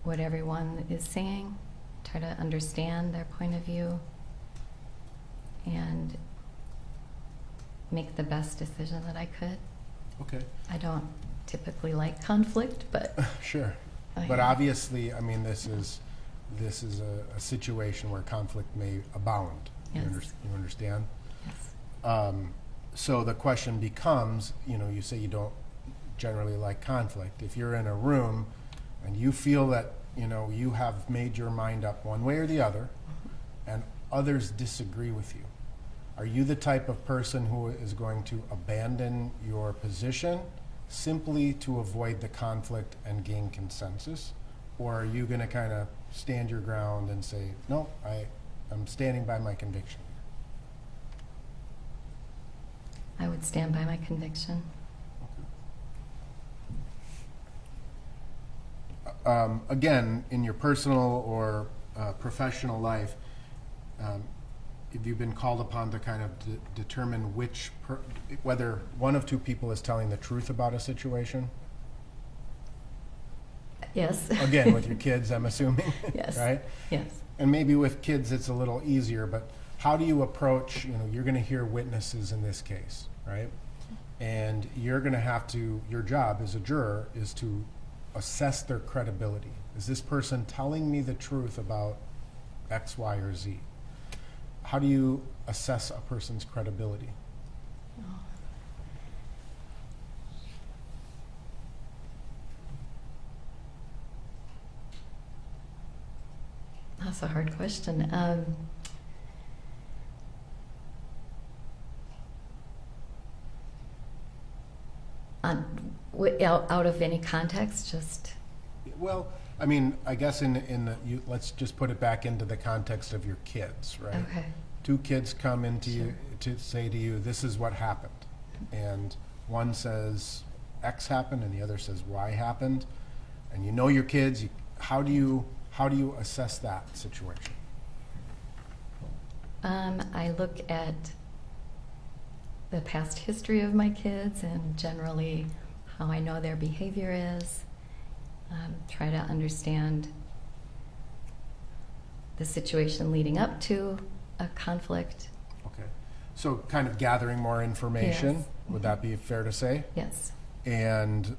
what everyone is saying, try to understand their point of view, and make the best decision that I could. Okay. I don't typically like conflict, but Sure. I- But obviously, I mean, this is a situation where conflict may abound. Yes. You understand? yes. So the question becomes, you say you don't generally like conflict. If you're in a room and you feel that, you have made your mind up one way or the other, and others disagree with you, are you the type of person who is going to abandon your position simply to avoid the conflict and gain consensus? Or are you going to kind of stand your ground and say, no, I'm standing by my conviction? I would stand by my conviction. Again, in your personal or professional life, have you been called upon to kind of determine whether one of 2 people is telling the truth about a situation? Yes. Again, with your kids, I'm assuming. Yes. Right? Yes. And maybe with kids it's a little easier, but how do you approach, you're going to hear witnesses in this case, right? And you're going to have to, your job as a juror is to assess their credibility. Is this person telling me the truth about X, Y, or Z? How do you assess a person's credibility? That's a hard question. Out of any context, just Well, I mean, I guess let's just put it back into the context of your kids, right? okay. 2 kids come into Sure. you to say to you, this is what happened. And one says X happened and the other says Y happened. And you know your kids, how do you assess that situation? I look at the past history of my kids and generally how I know their behavior is. Try to understand the situation leading up to a conflict. Okay. So kind of gathering more information, Yes. would that be fair to say? Yes. And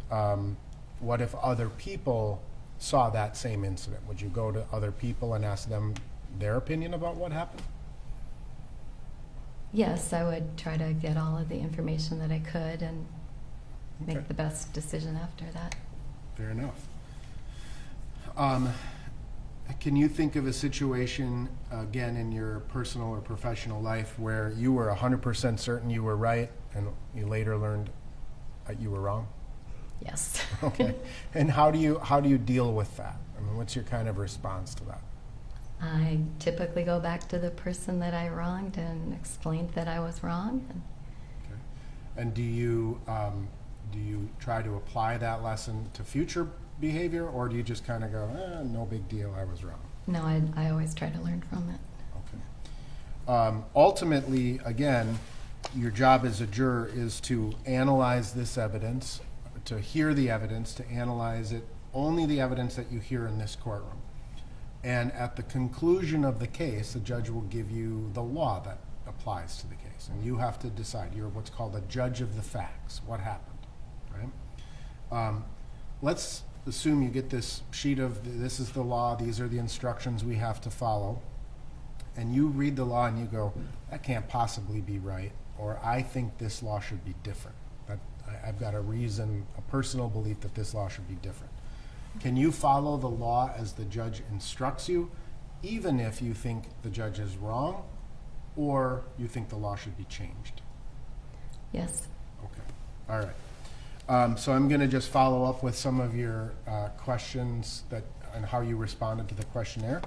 what if other people saw that same incident? Would you go to other people and ask them their opinion about what happened? Yes, I would try to get all of the information that I could and Okay. make the best decision after that. Fair enough. Can you think of a situation, again, in your personal or professional life where you were 100% certain you were right and you later learned that you were wrong? Yes. Okay. And how do you deal with that? I mean, what's your kind of response to that? I typically go back to the person that I wronged and explained that I was wrong. And Okay. And do you try to apply that lesson to future behavior, or do you just kind of go, no big deal, I was wrong? no, I always try to learn from it. Okay. Ultimately, again, your job as a juror is to analyze this evidence, to hear the evidence, to analyze it, only the evidence that you hear in this courtroom. And at the conclusion of the case, the judge will give you the law that applies to the case. And you have to decide. You're what's called a judge of the facts. What happened, right? Let's assume you get this sheet of, this is the law, these are the instructions we have to follow. And you read the law and you go, that can't possibly be right, or I think this law should be different. I've got a reason, a personal belief that this law should be different. Can you follow the law as the judge instructs you, even if you think the judge is wrong, or you think the law should be changed? Yes. Okay, all right. So I'm gonna just follow up with some of your questions and how you responded to the questionnaire.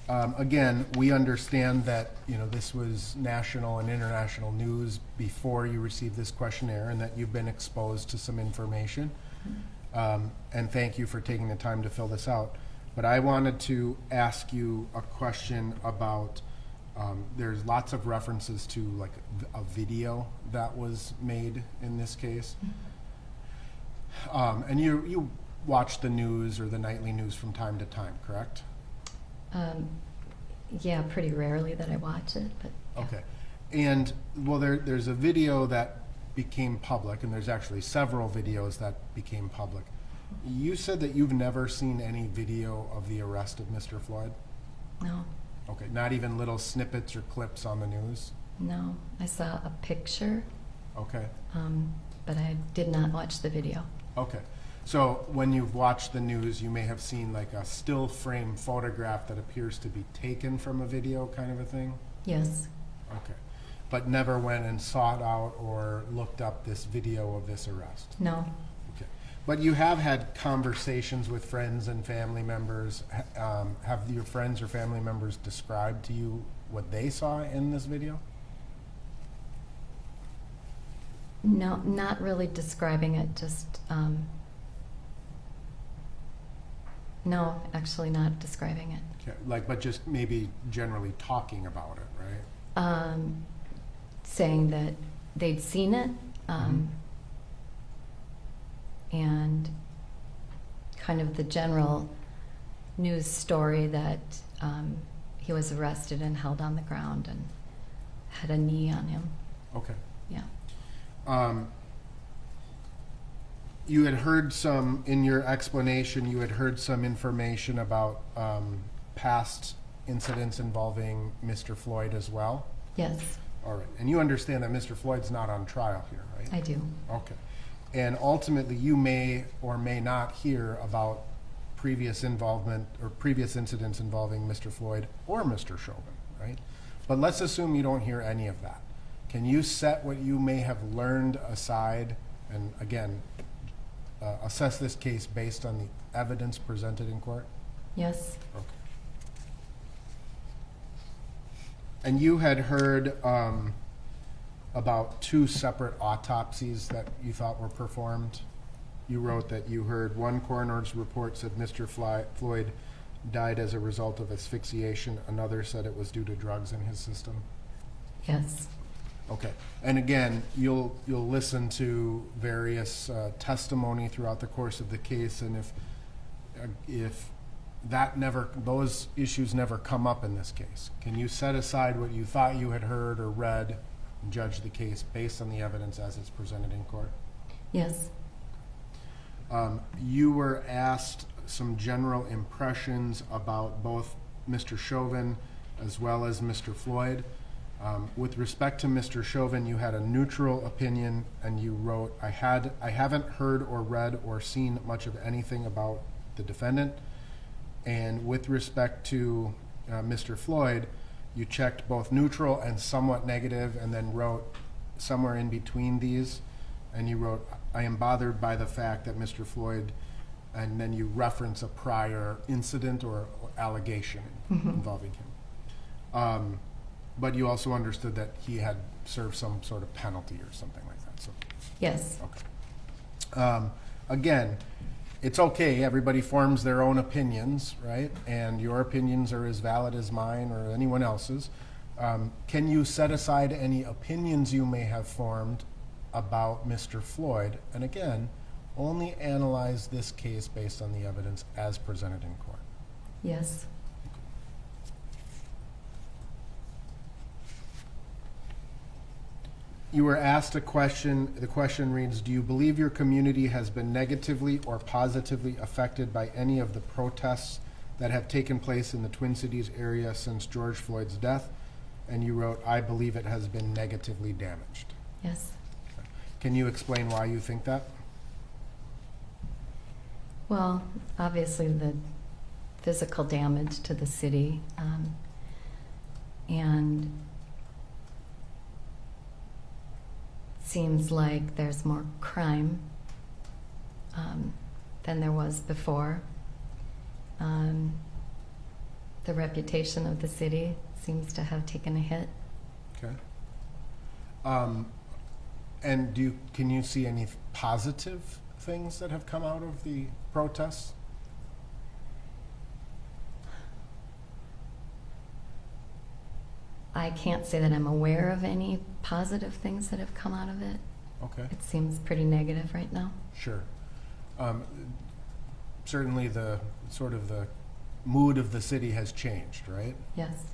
Again, we understand that, this was national and international news before you received this questionnaire, and that you've been exposed to some information. And thank you for taking the time to fill this out. But I wanted to ask you a question about, there's lots of references to like a video that was made in this case. And you watch the news or the nightly news from time to time, correct? Yeah, pretty rarely that I watch it, but yeah. Okay. And, well, there's a video that became public, and there's actually several videos that became public. You said that you've never seen any video of the arrest of Mr. Floyd? No, Okay, not even little snippets or clips on the news? no. I saw a picture, Okay, but I did not watch the video. okay. So when you've watched the news, you may have seen like a still frame photograph that appears to be taken from a video kind of a thing? Yes, Okay. But never went and sought out or looked up this video of this arrest? no, Okay. But you have had conversations with friends and family members. Have your friends or family members described to you what they saw in this video? no, not really describing it, just, no, actually not describing it. Okay. But just maybe generally talking about it, right? Saying that they'd seen it, and kind of the general news story that he was arrested and held on the ground and had a knee on him. Okay. Yeah. You had heard some, in your explanation, you had heard some information about past incidents involving Mr. Floyd as well? Yes, All right. And you understand that Mr. Floyd's not on trial here, right? I do. Okay. And ultimately, you may or may not hear about previous involvement or previous incidents involving Mr. Floyd or Mr. Chauvin, right? But let's assume you don't hear any of that. Can you set what you may have learned aside and, again, assess this case based on the evidence presented in court? Yes, Okay. And you had heard about 2 separate autopsies that you thought were performed. You wrote that you heard one coroner's report said Mr. Floyd died as a result of asphyxiation. Another said it was due to drugs in his system. yes, Okay. And again, you'll listen to various testimony throughout the course of the case, and if those issues never come up in this case, can you set aside what you thought you had heard or read and judge the case based on the evidence as it's presented in court? yes, You were asked some general impressions about both Mr. Chauvin as well as Mr. Floyd. With respect to Mr. Chauvin, you had a neutral opinion, and you wrote, I haven't heard or read or seen much of anything about the defendant. And with respect to Mr. Floyd, you checked both neutral and somewhat negative, and then wrote, somewhere in between these, and you wrote, I am bothered by the fact that Mr. Floyd, and then you reference a prior incident or allegation involving him. But you also understood that he had served some sort of penalty or something like that. So, Yes. okay. Again, it's okay. Everybody forms their own opinions, right? And your opinions are as valid as mine or anyone else's. Can you set aside any opinions you may have formed about Mr. Floyd? And again, only analyze this case based on the evidence as presented in court. Yes. You were asked a question. The question reads, do you believe your community has been negatively or positively affected by any of the protests that have taken place in the Twin Cities area since George Floyd's death? And you wrote, I believe it has been negatively damaged. Yes. Can you explain why you think that? Well, obviously the physical damage to the city, and seems like there's more crime than there was before. The reputation of the city seems to have taken a hit. Okay. And can you see any positive things that have come out of the protests? I can't say that I'm aware of any positive things that have come out of it. Okay. It seems pretty negative right now. Sure. Certainly the sort of the mood of the city has changed, right? Yes.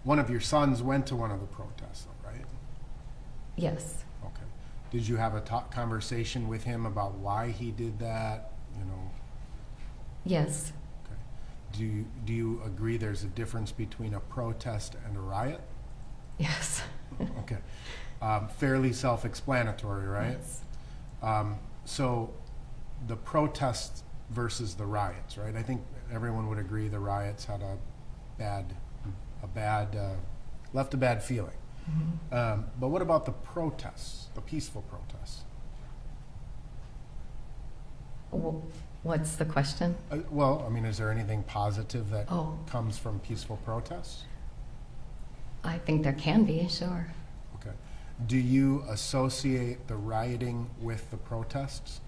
One of your sons went to one of the protests, though, right? Yes. Okay. Did you have a conversation with him about why he did that? You know. Yes. Okay. Do you agree there's a difference between a protest and a riot? Yes. Okay. Fairly self-explanatory, right? Yes. So the protests versus the riots, right? I think everyone would agree the riots had left a bad feeling. Mm-hmm. But what about the protests, the peaceful protests? What's the question? Well, I mean, is there anything positive that Oh. comes from peaceful protests? I think there can be, sure. Okay. Do you associate the rioting with the protests?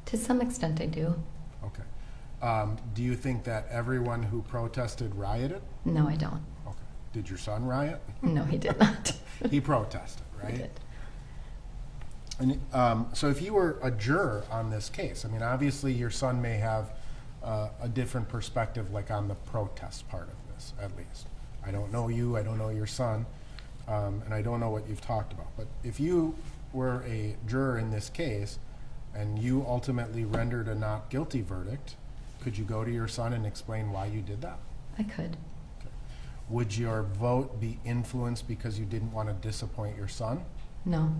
To some extent, I do. Okay. Do you think that everyone who protested rioted? No, I don't. Okay. Did your son riot? No, he did not. He protested, right? He did. And so if you were a juror on this case, I mean, obviously your son may have a different perspective, like on the protest part of this, at least. I don't know you, I don't know your son, and I don't know what you've talked about. But if you were a juror in this case, and you ultimately rendered a not guilty verdict, could you go to your son and explain why you did that? I could. Would your vote be influenced because you didn't want to disappoint your son? No.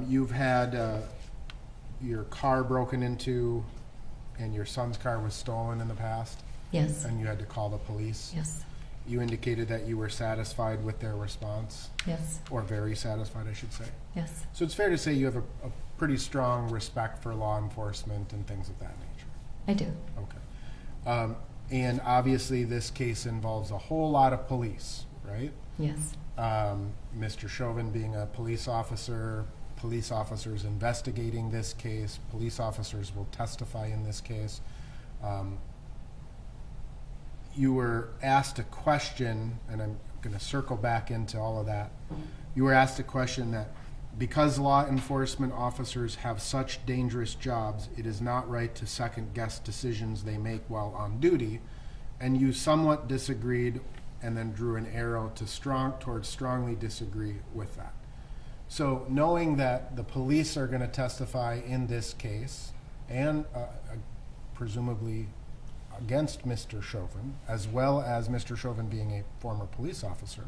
You've had your car broken into and your son's car was stolen in the past, Yes. and you had to call the police. Yes. You indicated that you were satisfied with their response, Yes. or very satisfied, I should say. Yes. So it's fair to say you have a pretty strong respect for law enforcement and things of that nature. I do. Okay. And obviously this case involves a whole lot of police, right? Yes. Mr. Chauvin being a police officers investigating this case, police officers will testify in this case. You were asked a question, and I'm going to circle back into all of that. You were asked a question that because law enforcement officers have such dangerous jobs, it is not right to second guess decisions they make while on duty, and you somewhat disagreed and then drew an arrow towards strongly disagree with that. So knowing that the police are going to testify in this case, and presumably against Mr. Chauvin, as well as Mr. Chauvin being a former police officer,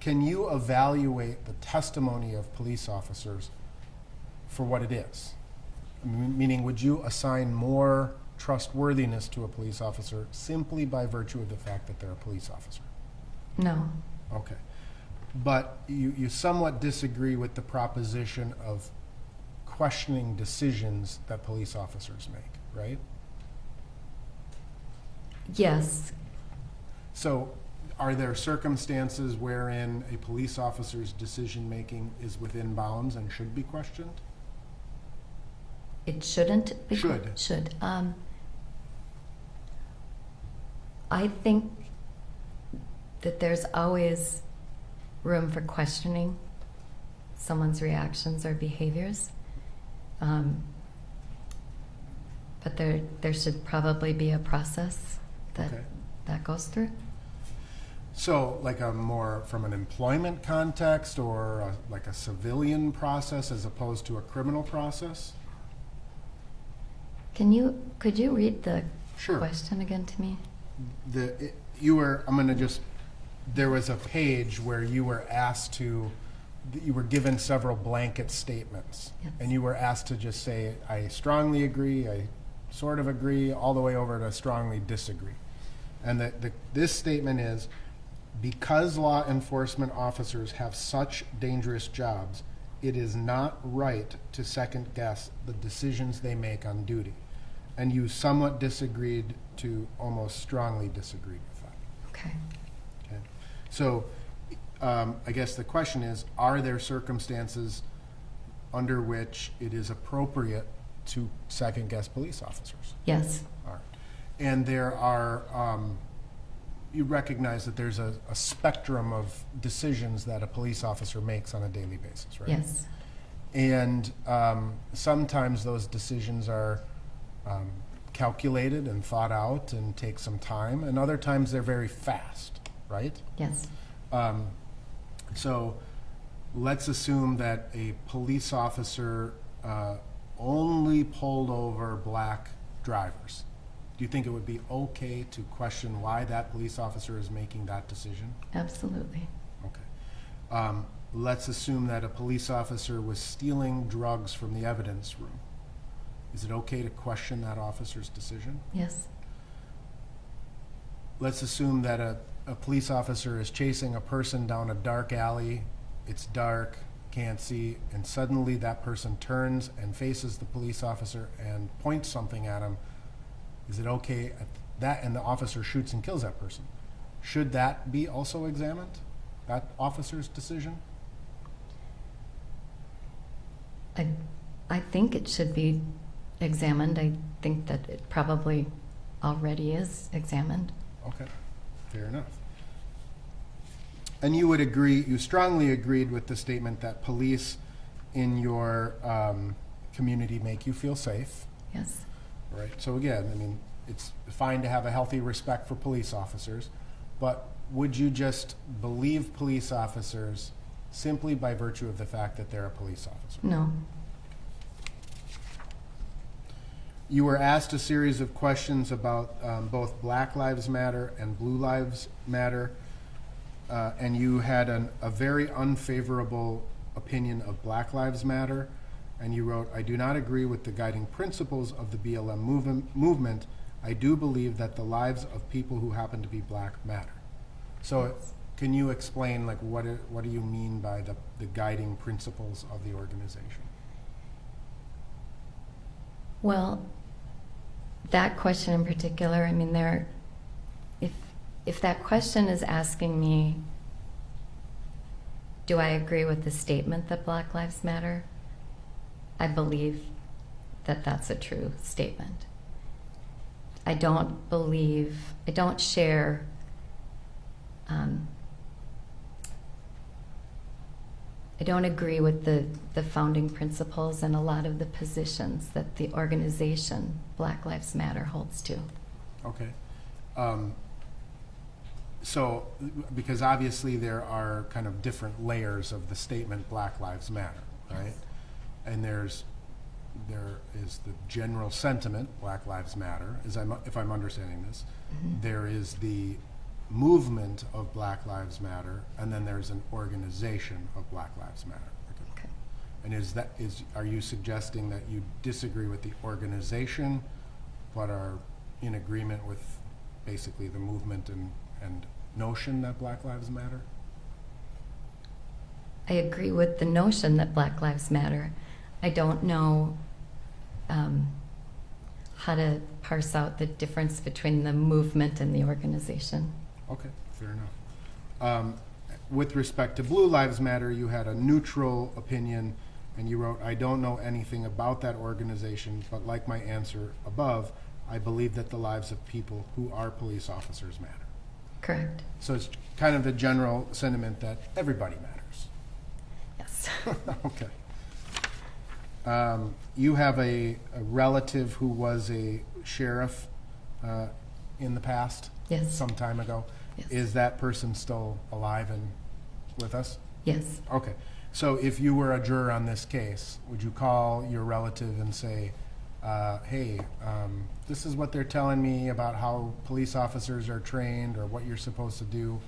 can you evaluate the testimony of police officers for what it is? Meaning, would you assign more trustworthiness to a police officer simply by virtue of the fact that they're a police officer? No. Okay. But you somewhat disagree with the proposition of questioning decisions that police officers make, right? Yes. So are there circumstances wherein a police officer's decision-making is within bounds and should be questioned? It shouldn't be. Should. Should. I think that there's always room for questioning someone's reactions or behaviors. But there should probably be a process that Okay. that goes through. So like a more from an employment context or like a civilian process as opposed to a criminal process? Could you read the Sure. question again to me? There was a page where you were asked to, you were given several blanket statements. Yes. And you were asked to just say, I strongly agree, I sort of agree, all the way over to strongly disagree. And this statement is, because law enforcement officers have such dangerous jobs, it is not right to second guess the decisions they make on duty. And you somewhat disagreed to almost strongly disagreed with that. Okay. Okay. So I guess the question is, are there circumstances under which it is appropriate to second guess police officers? Yes. All right. And there are, you recognize that there's a spectrum of decisions that a police officer makes on a daily basis, right? Yes. And sometimes those decisions are calculated and thought out and take some time, and other times they're very fast, right? Yes. So let's assume that a police officer only pulled over black drivers. Do you think it would be okay to question why that police officer is making that decision? Absolutely. Okay. Let's assume that a police officer was stealing drugs from the evidence room. Is it okay to question that officer's decision? Yes. Let's assume that a police officer is chasing a person down a dark alley. It's dark, can't see, and suddenly that person turns and faces the police officer and points something at him. Is it okay at that, and the officer shoots and kills that person? Should that be also examined, that officer's decision? I think it should be examined. I think that it probably already is examined. Okay, fair enough. And you would agree, you strongly agreed with the statement that police in your community make you feel safe, Yes. right? So again, I mean, it's fine to have a healthy respect for police officers, but would you just believe police officers simply by virtue of the fact that they're a police officer? No. You were asked a series of questions about both Black Lives Matter and Blue Lives Matter, and you had a very unfavorable opinion of Black Lives Matter, and you wrote, I do not agree with the guiding principles of the BLM movement. I do believe that the lives of people who happen to be black matter. So can you explain, like, what do you mean by the guiding principles of the organization? Well, that question in particular, I mean, if that question is asking me, do I agree with the statement that Black Lives Matter? I believe that that's a true statement. I don't share I don't agree with the founding principles and a lot of the positions that the organization Black Lives Matter holds to. Okay. So, because obviously there are kind of different layers of the statement Black Lives Matter, right? Yes. And there is the general sentiment, Black Lives Matter, if I'm understanding this. Mm-hmm. There is the movement of Black Lives Matter, and then there's an organization of Black Lives Matter. Okay. And are you suggesting that you disagree with the organization but are in agreement with basically the movement and notion that Black Lives Matter? I agree with the notion that Black Lives Matter. I don't know how to parse out the difference between the movement and the organization. Okay, fair enough. With respect to Blue Lives Matter, you had a neutral opinion, and you wrote, I don't know anything about that organization, but like my answer above, I believe that the lives of people who are police officers matter. Correct. So it's kind of the general sentiment that everybody matters. Yes. Okay. You have a relative who was a sheriff in the past? Yes. Some time ago? Yes. Is that person still alive and with us? Yes. Okay. So if you were a juror on this case, would you call your relative and say, hey, this is what they're telling me about how police officers are trained or what you're supposed to do?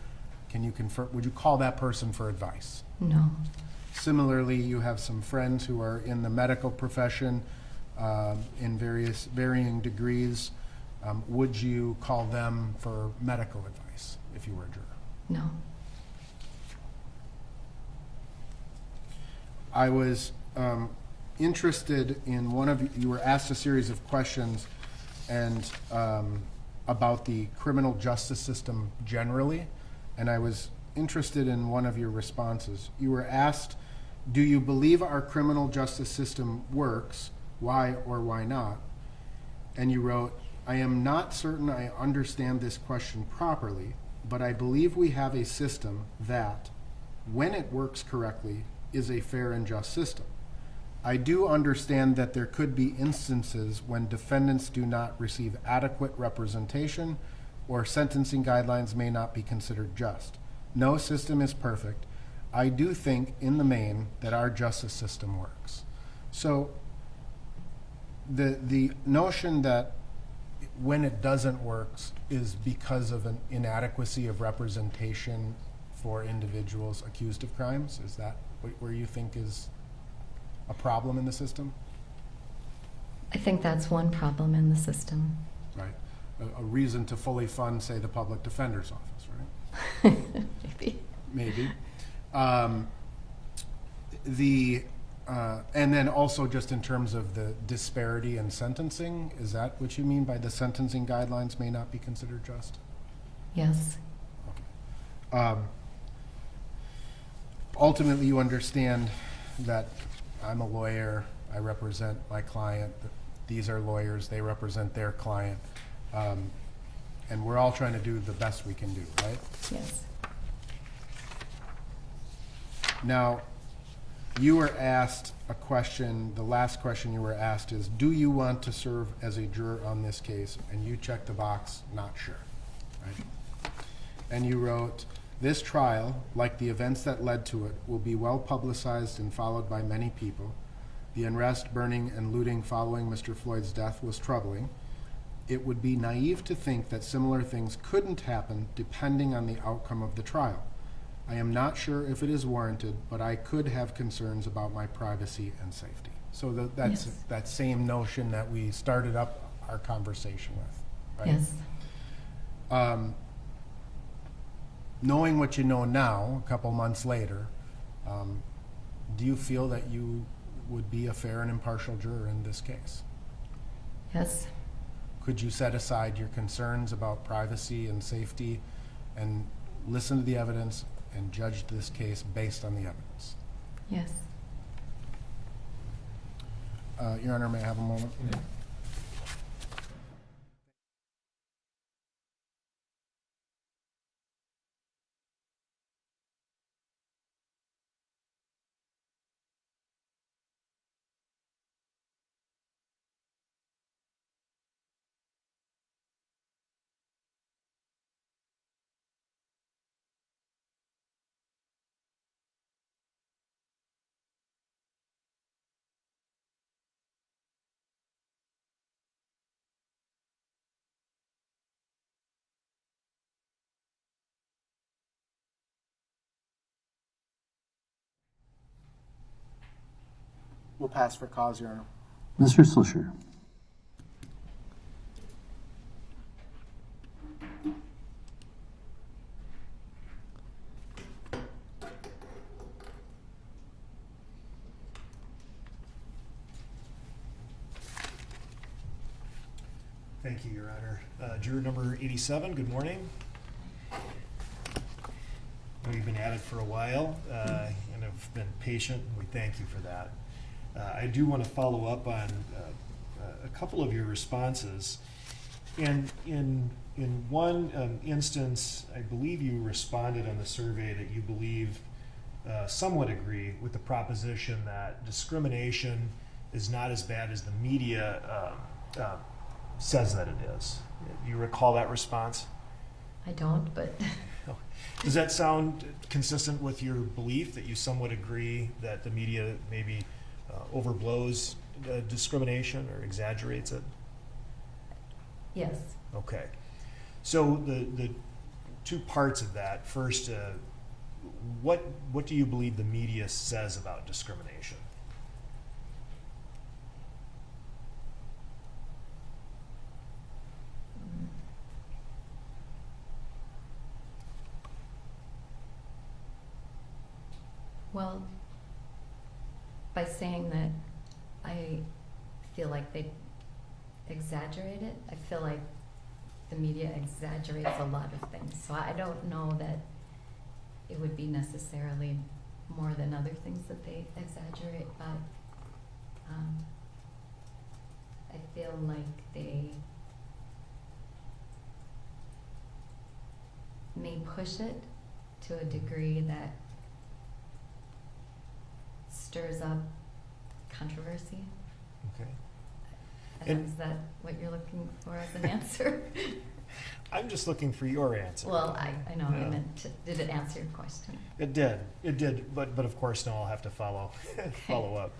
Can you confirm? Would you call that person for advice? No. Similarly, you have some friends who are in the medical profession in varying degrees. Would you call them for medical advice if you were a juror? No. I was interested in you were asked a series of questions and about the criminal justice system generally, and I was interested in one of your responses. You were asked, do you believe our criminal justice system works? Why or why not? And you wrote, I am not certain I understand this question properly, but I believe we have a system that, when it works correctly, is a fair and just system. I do understand that there could be instances when defendants do not receive adequate representation or sentencing guidelines may not be considered just. No system is perfect. I do think, in the main, that our justice system works. So the notion that when it doesn't work is because of an inadequacy of representation for individuals accused of crimes, is that where you think is a problem in the system? I think that's one problem in the system. Right. A reason to fully fund, say, the public defender's office, right? Maybe. Maybe. And then also just in terms of the disparity in sentencing, is that what you mean by the sentencing guidelines may not be considered just? Yes. Ultimately, you understand that I'm a lawyer, I represent my client, these are lawyers, they represent their client, and we're all trying to do the best we can do, right? Yes. Now, you were asked a question, the last question you were asked is, do you want to serve as a juror on this case? And you checked the box, not sure, right? And you wrote, this trial, like the events that led to it, will be well publicized and followed by many people. The unrest, burning, and looting following Mr. Floyd's death was troubling. It would be naive to think that similar things couldn't happen depending on the outcome of the trial. I am not sure if it is warranted, but I could have concerns about my privacy and safety. So that's Yes. that same notion that we started up our conversation with, right? Yes. Knowing what you know now, a couple months later, do you feel that you would be a fair and impartial juror in this case? Yes. Could you set aside your concerns about privacy and safety and listen to the evidence and judge this case based on the evidence? Yes. Your Honor, may I have a moment? We'll pass for cause, Your Honor. Mr. Slusher. Thank you, Your Honor. Juror number 87, good morning. We've been at it for a while and have been patient, and we thank you for that. I do want to follow up on a couple of your responses. And in one instance, I believe you responded on the survey that you believe somewhat agree with the proposition that discrimination is not as bad as the media says that it is. Do you recall that response? I don't, but Does that sound consistent with your belief that you somewhat agree that the media maybe overblows discrimination or exaggerates it? yes. Okay. So the two parts of that. First, what do you believe the media says about discrimination? Well, by saying that I feel like they exaggerate it, I feel like the media exaggerates a lot of things. So I don't know that it would be necessarily more than other things that they exaggerate, but I feel like they may push it to a degree that stirs up controversy. Okay. Is that what you're looking for as an answer? I'm just looking for your answer. Well, I know, Yeah. I meant to, did it answer your question? It did, but of course now I'll have to follow up.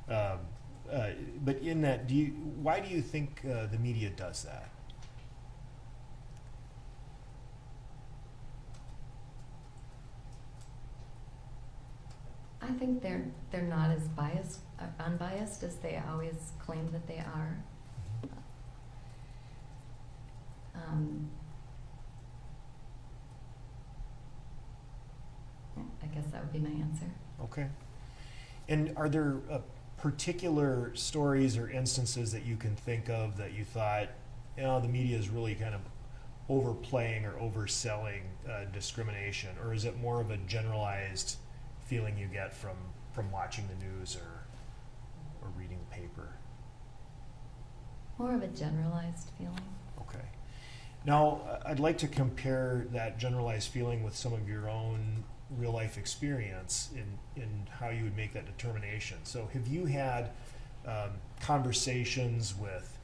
But in that, why do you think the media does that? I think they're not as unbiased as they always claim that they are. I guess that would be my answer. Okay. And are there particular stories or instances that you can think of that you thought, the media is really kind of overplaying or overselling discrimination, or is it more of a generalized feeling you get from watching the news or reading the paper? More of a generalized feeling. Okay. Now, I'd like to compare that generalized feeling with some of your own real life experience in how you would make that determination. So have you had conversations with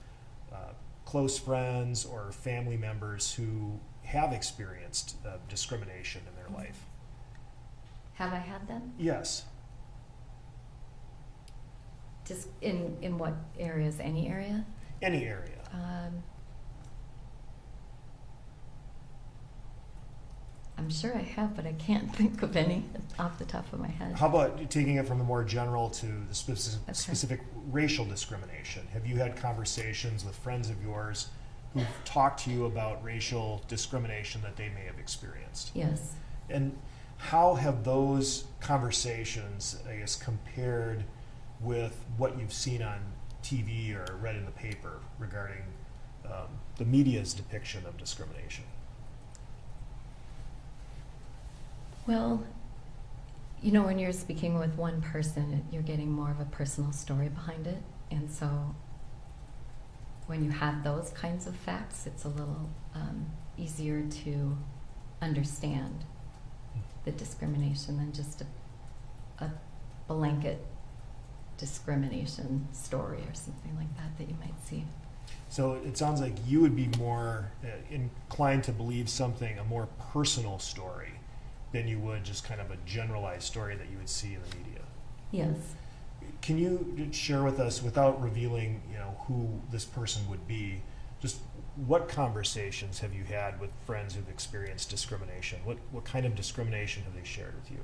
close friends or family members who have experienced discrimination in their life? Have I had them? Yes. Just in what areas? Any area? Any area. I'm sure I have, but I can't think of any off the top of my head. How about taking it from the more general to the Okay. specific racial discrimination? Have you had conversations with friends of yours who've talked to you about racial discrimination that they may have experienced? Yes. And how have those conversations, I guess, compared with what you've seen on TV or read in the paper regarding the media's depiction of discrimination? Well, when you're speaking with one person, you're getting more of a personal story behind it. And so when you have those kinds of facts, it's a little easier to understand the discrimination than just a blanket discrimination story or something like that you might see. So it sounds like you would be more inclined to believe a more personal story than you would just kind of a generalized story that you would see in the media. Yes. Can you share with us, without revealing, who this person would be, just what conversations have you had with friends who've experienced discrimination? What kind of discrimination have they shared with you?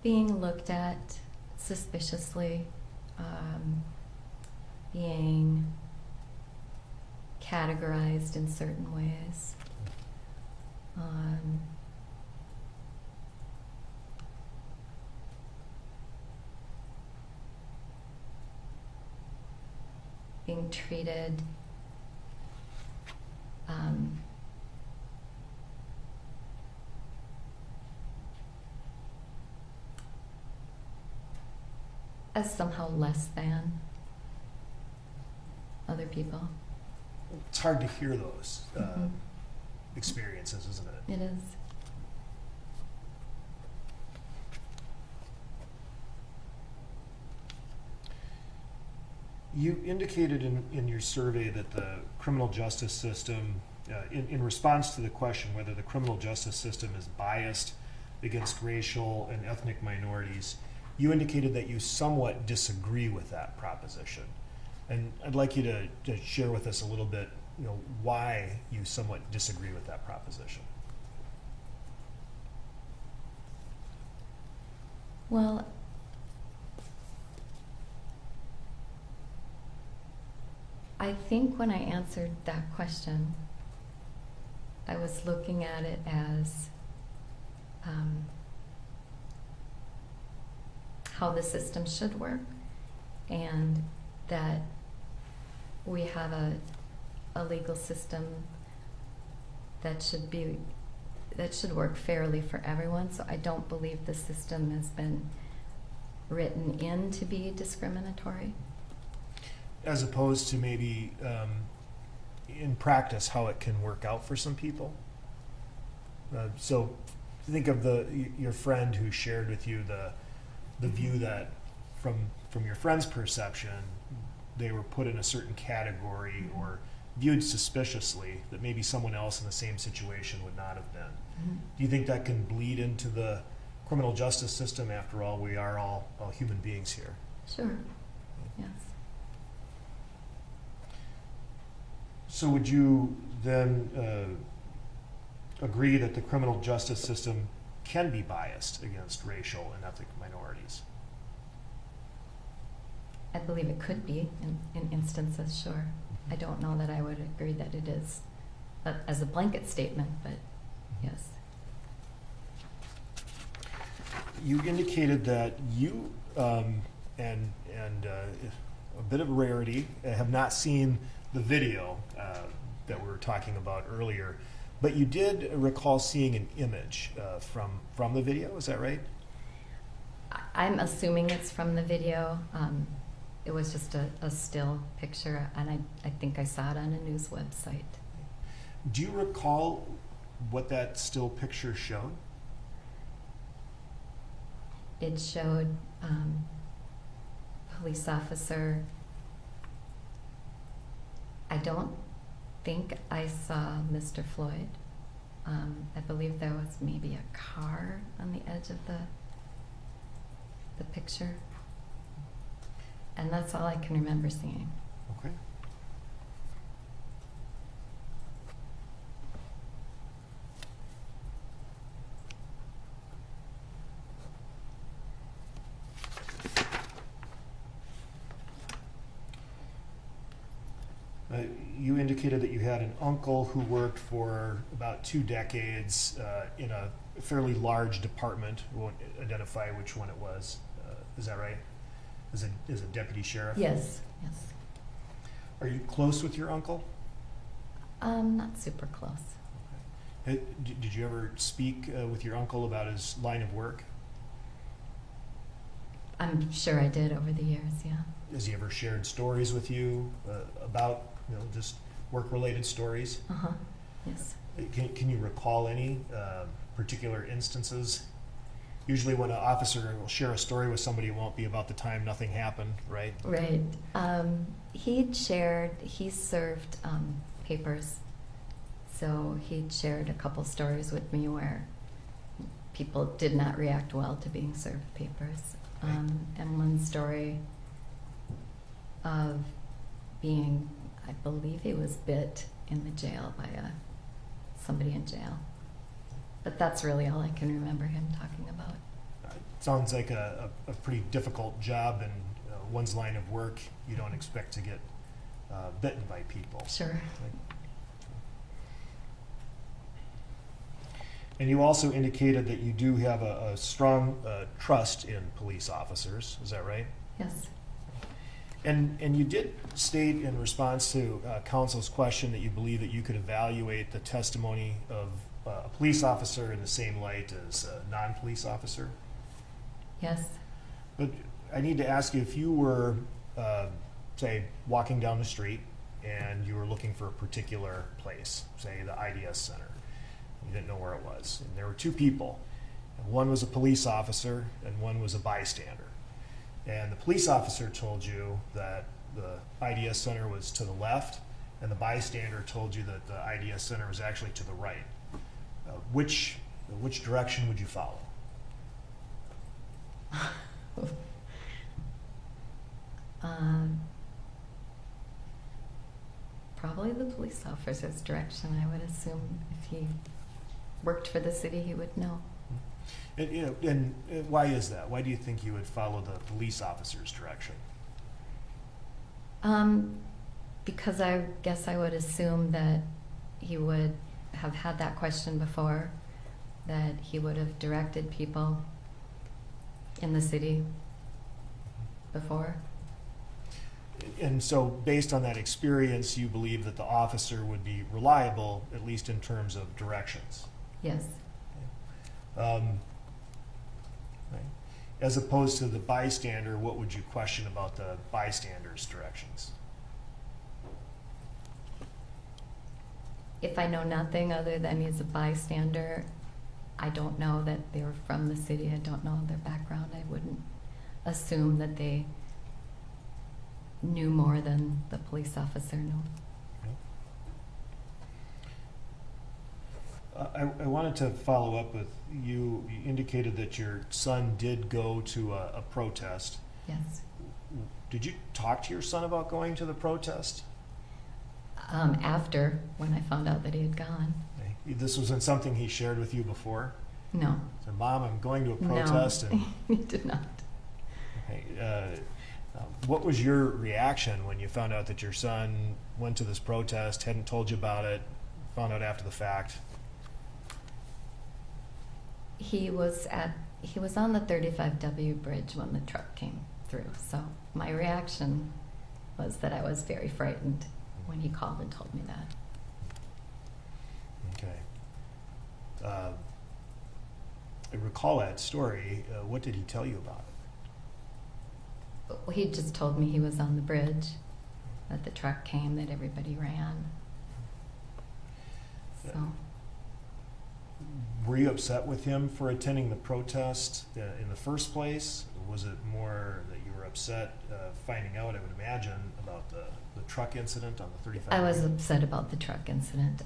Being looked at suspiciously, being categorized in certain ways. being treated as somehow less than other people. It's hard to hear those Mhm. experiences, isn't it? It is. You indicated in your survey that the criminal justice system, in response to the question whether the criminal justice system is biased against racial and ethnic minorities, you indicated that you somewhat disagree with that proposition. And I'd like you to share with us a little bit, why you somewhat disagree with that proposition. Well, I think when I answered that question, I was looking at it as how the system should work, and that we have a legal system that should work fairly for everyone. So I don't believe the system has been written in to be discriminatory. As opposed to maybe in practice how it can work out for some people. So think of your friend who shared with you the view that from your friend's perception, they were put in a certain category or viewed suspiciously that maybe someone else in the same situation would not have been. Mm-hmm. Do you think that can bleed into the criminal justice system? After all, we are all human beings here. Sure. Yes. So would you then agree that the criminal justice system can be biased against racial and ethnic minorities? I believe it could be in instances, sure. I don't know that I would agree that it is as a blanket statement, but yes. You indicated that you and a bit of a rarity have not seen the video that we were talking about earlier, but you did recall seeing an image from the video. Is that right? I'm assuming it's from the video. It was just a still picture, and I think I saw it on a news website. Do you recall what that still picture showed? It showed police officer. I don't think I saw Mr. Floyd. I believe there was maybe a car on the edge of the picture. And that's all I can remember seeing. Okay. You indicated that you had an uncle who worked for about 2 decades in a fairly large department. We won't identify which one it was. Is that right? As a deputy sheriff? Yes, yes. Are you close with your uncle? Not super close. Did you ever speak with your uncle about his line of work? I'm sure I did over the years, yeah. Has he ever shared stories with you about, just work-related stories? Uh-huh, yes. Can you recall any particular instances? Usually when an officer will share a story with somebody, it won't be about the time nothing happened, right? Right. He served papers. So he'd shared a couple stories with me where people did not react well to being served papers. And one story of being, I believe he was bit in the jail by somebody in jail. But that's really all I can remember him talking about. Sounds like a pretty difficult job in one's line of work. You don't expect to get bitten by people. Sure. And you also indicated that you do have a strong trust in police officers. Is that right? Yes. And you did state in response to counsel's question that you believe that you could evaluate the testimony of a police officer in the same light as a non-police officer. Yes. But I need to ask you, if you were, say, walking down the street and you were looking for a particular place, say the IDS Center, you didn't know where it was, and there were two people, and one was a police officer and one was a bystander. And the police officer told you that the IDS Center was to the left, and the bystander told you that the IDS Center was actually to the right. Which direction would you follow? Probably the police officer's direction. I would assume if he worked for the city, he would know. And why is that? Why do you think you would follow the police officer's direction? Because I guess I would assume that he would have had that question before, that he would have directed people in the city before. And so, based on that experience, you believe that the officer would be reliable, at least in terms of directions. Yes. Right. As opposed to the bystander, what would you question about the bystander's directions? If I know nothing other than he's a bystander, I don't know that they were from the city. I don't know their background. I wouldn't assume that they knew more than the police officer knew. I wanted to follow up with you. You indicated that your son did go to a protest. Yes. Did you talk to your son about going to the protest? After, when I found out that he had gone. This wasn't something he shared with you before? No. So, Mom, I'm going to a protest. No, he did not. Okay, what was your reaction when you found out that your son went to this protest, hadn't told you about it, found out after the fact? He was on the 35W bridge when the truck came through. So my reaction was that I was very frightened when he called and told me that. Okay. I recall that story. What did he tell you about it? Well, he just told me he was on the bridge, that the truck came, that everybody ran. So Were you upset with him for attending the protest in the first place? Was it more that you were upset finding out, I would imagine, about the truck incident on the 35? I was upset about the truck incident.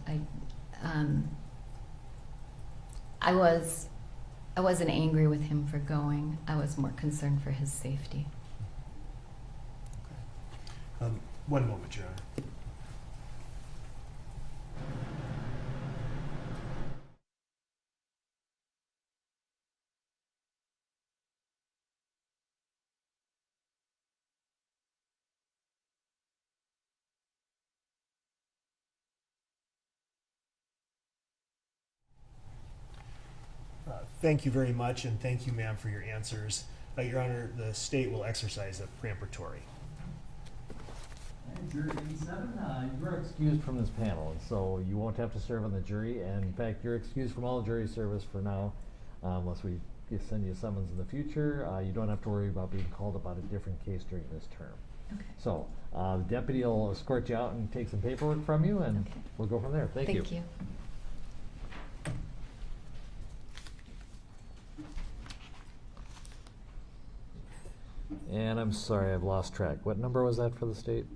I wasn't angry with him for going. I was more concerned for his safety. Okay. One moment, Your Honor. Thank you very much, and thank you, ma'am, for your answers. Your Honor, the state will exercise a preemptory. And Jury 87, you're excused from this panel, and so you won't have to serve on the jury. And in fact, you're excused from all jury service for now, unless we send you a summons in the future. You don't have to worry about being called about a different case during this term. Okay. So the deputy will escort you out and take some paperwork from you, and Okay. we'll go from there. Thank you. Thank you. And I'm sorry, I've lost track. What number was that for the state?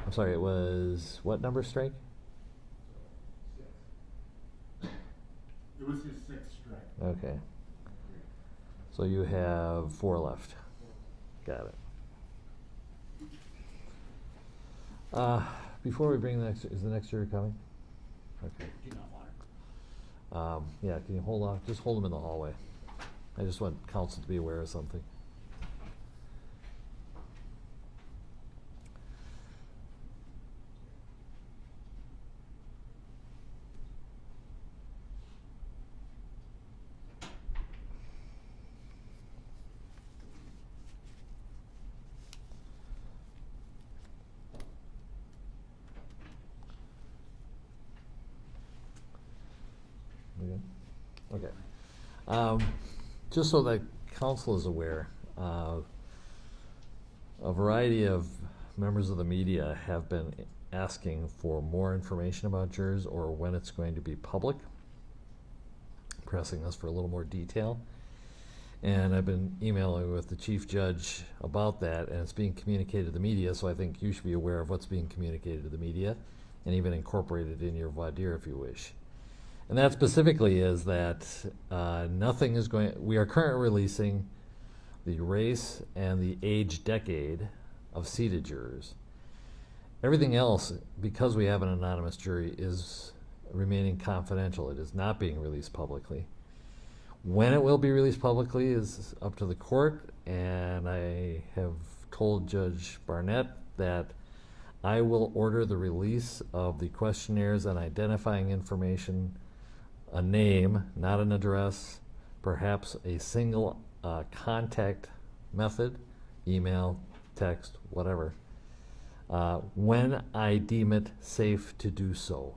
I'm sorry, it was what number strike? It was his sixth strike. Okay. So you have 4 left. Got it. Before we bring the next, is the next jury coming? Okay. Do not want it. Yeah, can you hold on? Just hold them in the hallway. I just want council to be aware of something. Okay. Just so that council is aware, a variety of members of the media have been asking for more information about jurors or when it's going to be public, pressing us for a little more detail. And I've been emailing with the chief judge about that, and it's being communicated to the media, so I think you should be aware of what's being communicated to the media and even incorporated in your voir dire if you wish. And that specifically is that nothing is going, we are currently releasing the race and the age decade of seated jurors. Everything else, because we have an anonymous jury, is remaining confidential. It is not being released publicly. When it will be released publicly is up to the court, and I have told Judge Barnett that I will order the release of the questionnaires and identifying information, a name, not an address, perhaps a single contact method, email, text, whatever, when I deem it safe to do so.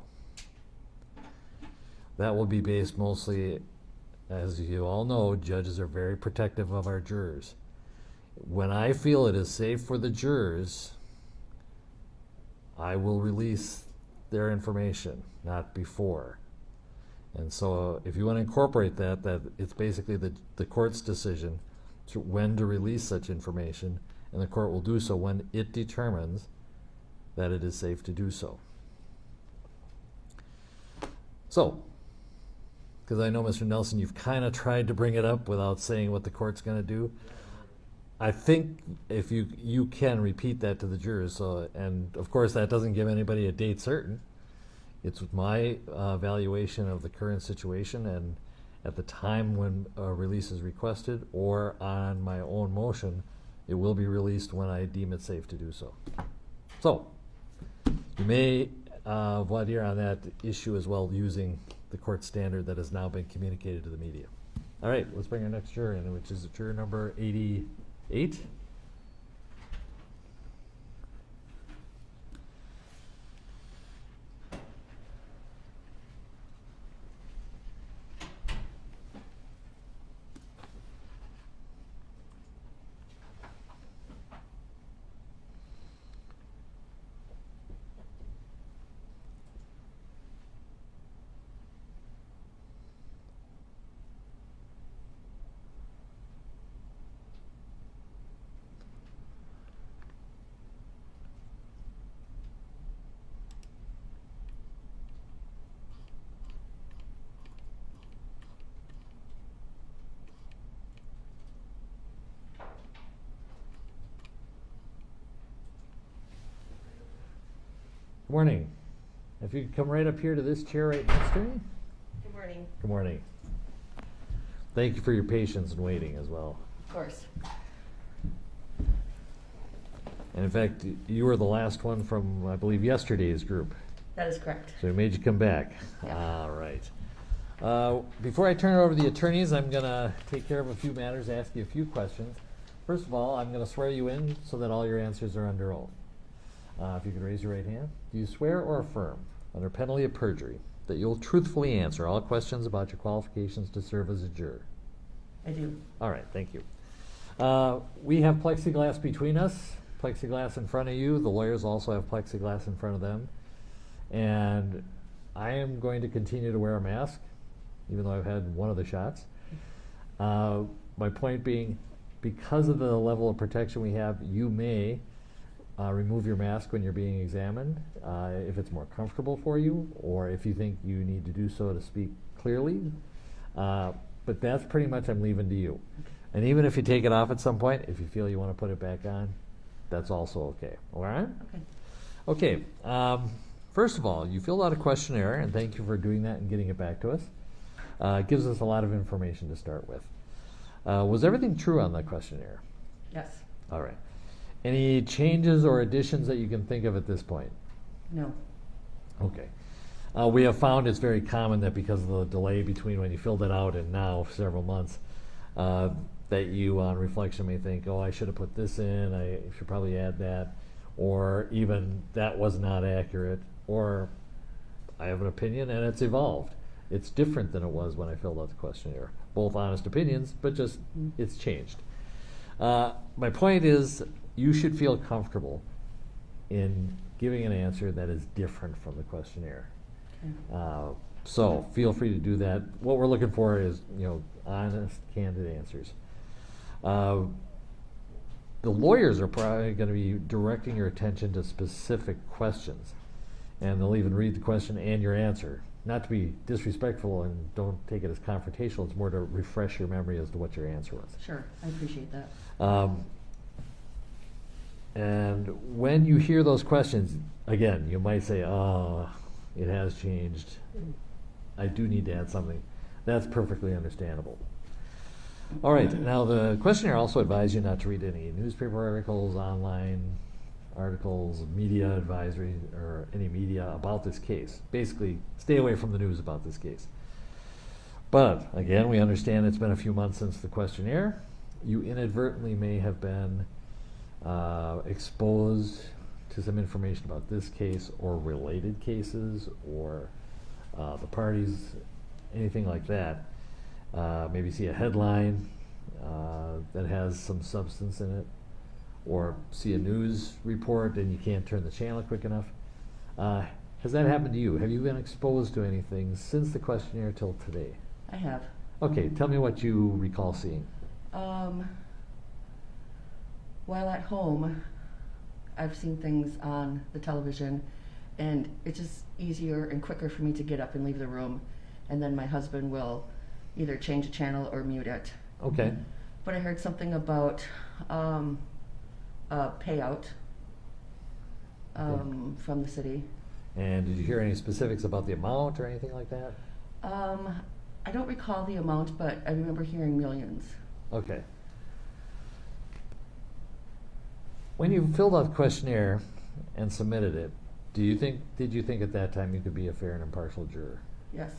That will be based mostly, as you all know, judges are very protective of our jurors. When I feel it is safe for the jurors, I will release their information, not before. And so if you want to incorporate that, that it's basically the court's decision to when to release such information, and the court will do so when it determines that it is safe to do so. So, because I know, Mr. Nelson, you've kind of tried to bring it up without saying what the court's going to do. I think if you can repeat that to the jurors, so, and of course that doesn't give anybody a date certain. It's my evaluation of the current situation, and at the time when a release is requested or on my own motion, it will be released when I deem it safe to do so. So, you may voir dire on that issue as well, using the court standard that has now been communicated to the media. All right, let's bring our next juror in, which is juror number 88. Good morning. If you could come right up here to this chair right next to me. Good morning. Good morning. Thank you for your patience and waiting as well. Of course. And in fact, you were the last one from, I believe, yesterday's group. That is correct. So we made you come back. Yeah. All right. Before I turn it over to the attorneys, I'm going to take care of a few matters, ask you a few questions. First of all, I'm going to swear you in so that all your answers are under oath. If you could raise your right hand. Do you swear or affirm, under penalty of perjury, that you'll truthfully answer all questions about your qualifications to serve as a juror? I do. All right, thank you. We have plexiglass between us, plexiglass in front of you. The lawyers also have plexiglass in front of them. And I am going to continue to wear a mask, even though I've had one of the shots. My point being, because of the level of protection we have, you may remove your mask when you're being examined, if it's more comfortable for you, or if you think you need to do so to speak clearly. But that's pretty much I'm leaving to you. And even if you take it off at some point, if you feel you want to put it back on, that's also okay. All right? Okay. Okay. First of all, you filled out a questionnaire, and thank you for doing that and getting it back to us. It gives us a lot of information to start with. Was everything true on the questionnaire? Yes. All right. Any changes or additions that you can think of at this point? No. Okay. We have found it's very common that because of the delay between when you filled it out and now, several months, that you, on reflection, may think, oh, I should have put this in, I should probably add that, or even that was not accurate, or I have an opinion and it's evolved. It's different than it was when I filled out the questionnaire. Both honest opinions, but just it's changed. My point is, you should feel comfortable in giving an answer that is different from the questionnaire. So feel free to do that. What we're looking for is, honest, candid answers. The lawyers are probably going to be directing your attention to specific questions, and they'll even read the question and your answer. Not to be disrespectful, and don't take it as confrontational. It's more to refresh your memory as to what your answer was. Sure, I appreciate that. And when you hear those questions, again, you might say, "Oh, it has changed. I do need to add something." That's perfectly understandable. All right, now the questionnaire also advised you not to read any newspaper articles, online articles, media advisory, or any media about this case. Basically, stay away from the news about this case. But again, we understand it's been a few months since the questionnaire. You inadvertently may have been exposed to some information about this case or related cases, or the parties, anything like that. Maybe see a headline that has some substance in it, or see a news report and you can't turn the channel quick enough. Has that happened to you? Have you been exposed to anything since the questionnaire till today? I have. Okay, tell me what you recall seeing. While at home, I've seen things on the television, and it's just easier and quicker for me to get up and leave the room, and then my husband will either change the channel or mute it. Okay. But I heard something about a payout from the city. And did you hear any specifics about the amount or anything like that? I don't recall the amount, but I remember hearing millions. Okay. When you filled out the questionnaire and submitted it, did you think at that time you could be a fair and impartial juror? Yes.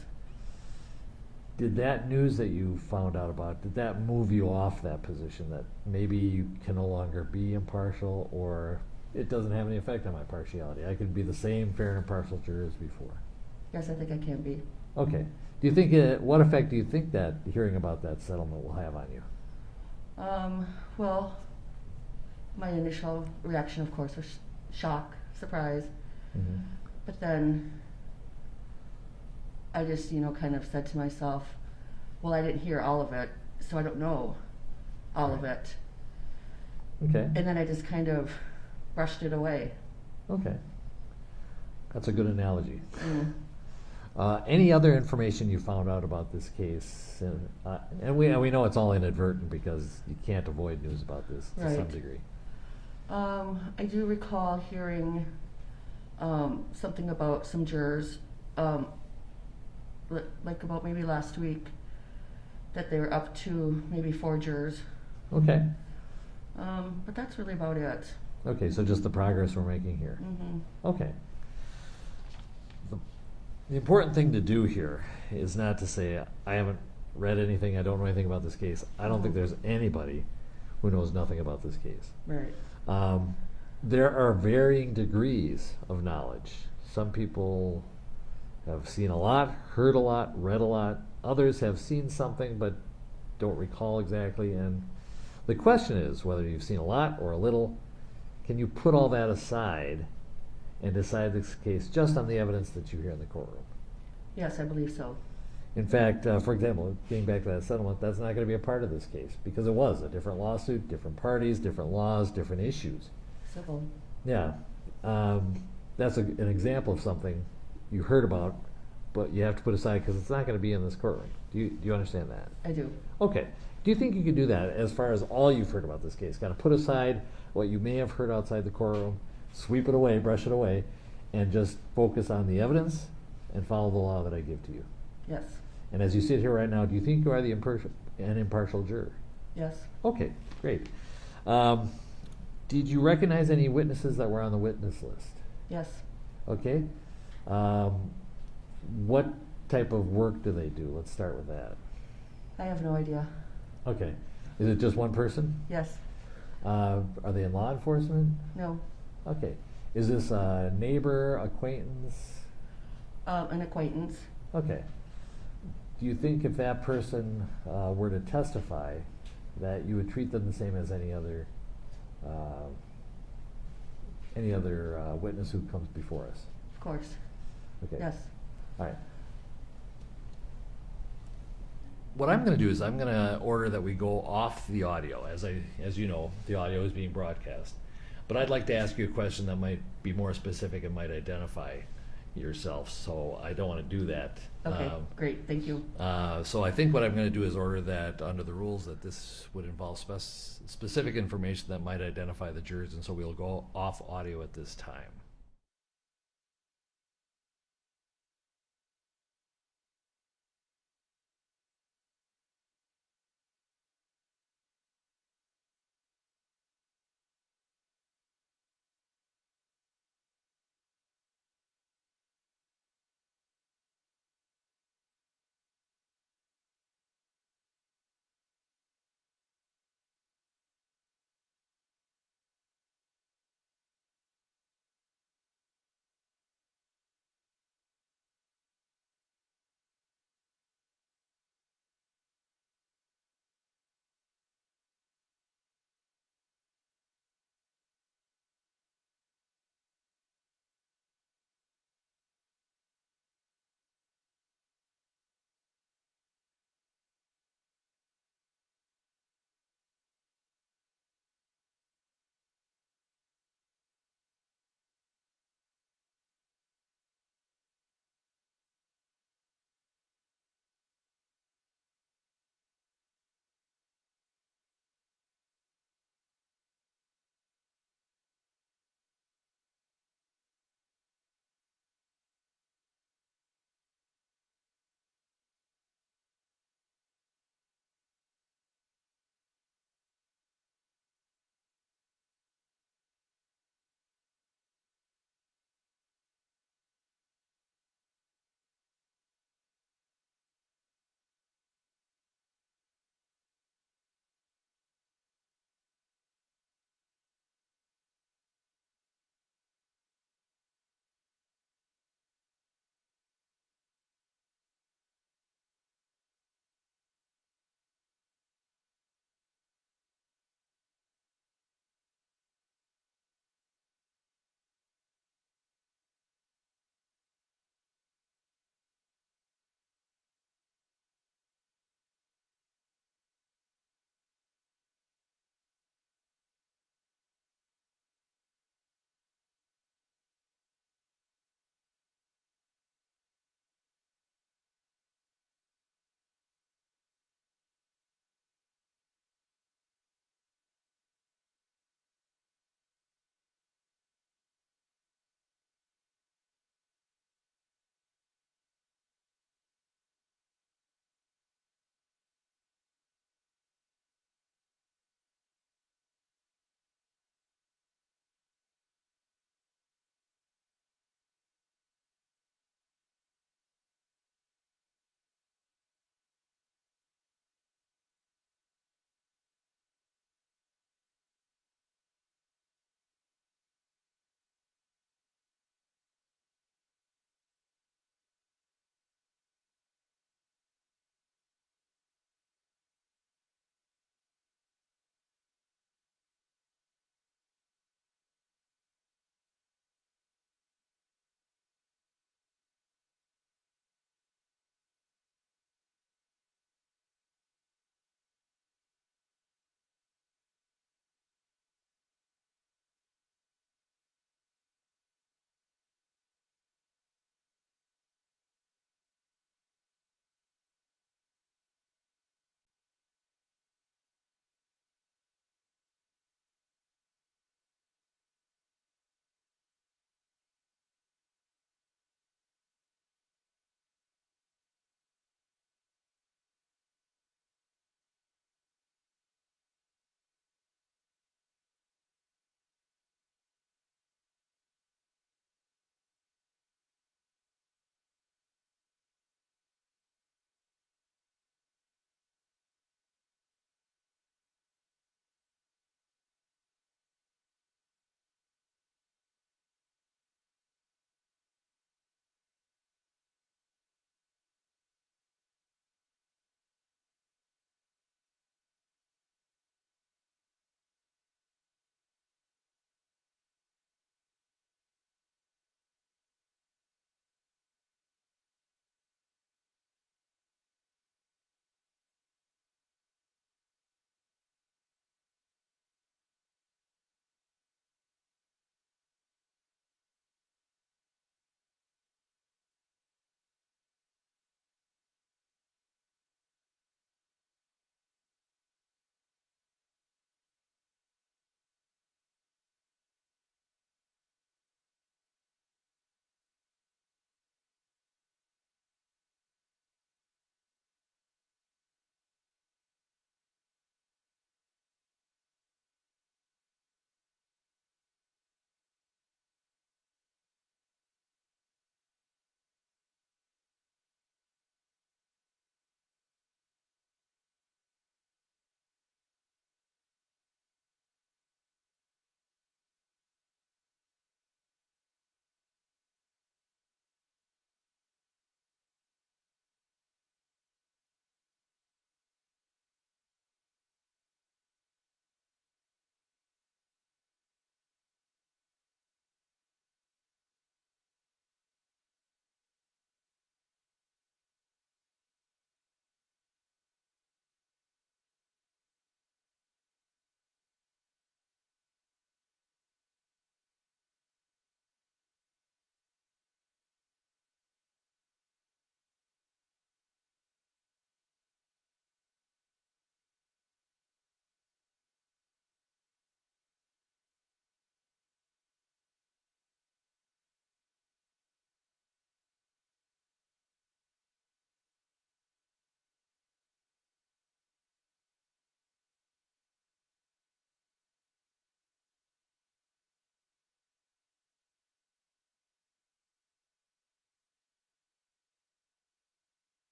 Did that news that you found out about, did that move you off that position, that maybe you can no longer be impartial, or it doesn't have any effect on my partiality? I can be the same fair and impartial juror as before. Yes, I think I can be. Okay. Do you think what effect do you think that hearing about that settlement will have on you? Well, my initial reaction, of course, was shock, surprise. Mm-hmm. But then I just, kind of said to myself, well, I didn't hear all of it, so I don't know all of it. Okay. And then I just kind of brushed it away. Okay. That's a good analogy. Mm. Any other information you found out about this case? And we know it's all inadvertent because you can't avoid news about this to some Right. degree. I do recall hearing something about some jurors, like about maybe last week, that they were up to maybe 4 jurors. Okay. But that's really about it. Okay, so just the progress we're making here. Mm-hmm. Okay. The important thing to do here is not to say, I haven't read anything, I don't know anything about this case. I don't think there's anybody who knows nothing about this case. Right. There are varying degrees of knowledge. Some people have seen a lot, heard a lot, read a lot. Others have seen something but don't recall exactly. And the question is whether you've seen a lot or a little. Can you put all that aside and decide this case just on the evidence that you hear in the courtroom? Yes, I believe so. In fact, for example, getting back to that settlement, that's not going to be a part of this case because it was a different lawsuit, different parties, different laws, different issues. Civil. Yeah, that's an example of something you heard about, but you have to put aside because it's not going to be in this courtroom. Do you understand that? I do. Okay. Do you think you could do that as far as all you've heard about this case? Kind of put aside what you may have heard outside the courtroom, sweep it away, brush it away, and just focus on the evidence and follow the law that I give to you? Yes. And as you sit here right now, do you think you are an impartial juror? Yes. Okay, great. Did you recognize any witnesses that were on the witness list? Yes. Okay. What type of work do they do? Let's start with that. I have no idea. Okay. Is it just one person? Yes. Are they in law enforcement? No. Okay. Is this a neighbor, acquaintance? An acquaintance. Okay. do you think if that person were to testify, that you would treat them the same as any other witness who comes before us? Of course. Okay. Yes. All right. What I'm going to do is I'm going to order that we go off the audio. As you know, the audio is being broadcast. But I'd like to ask you a question that might be more specific and might identify yourself. So I don't want to do that. Okay, great, thank you. So I think what I'm going to do is order that under the rules that this would involve specific information that might identify the jurors, and so we'll go off audio at this time.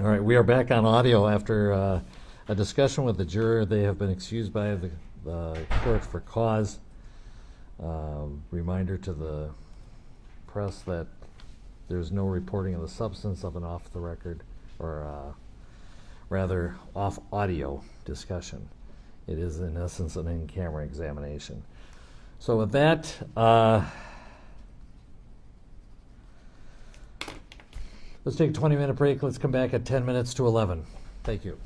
All right, we are back on audio after a discussion with the juror. They have been excused by the court for cause. Reminder to the press that there's no reporting of the substance of an off the record, or rather off audio discussion. It is in essence an in-camera examination. So with that, let's take a 20-minute break. Let's come back at 10 minutes to 11. Thank you.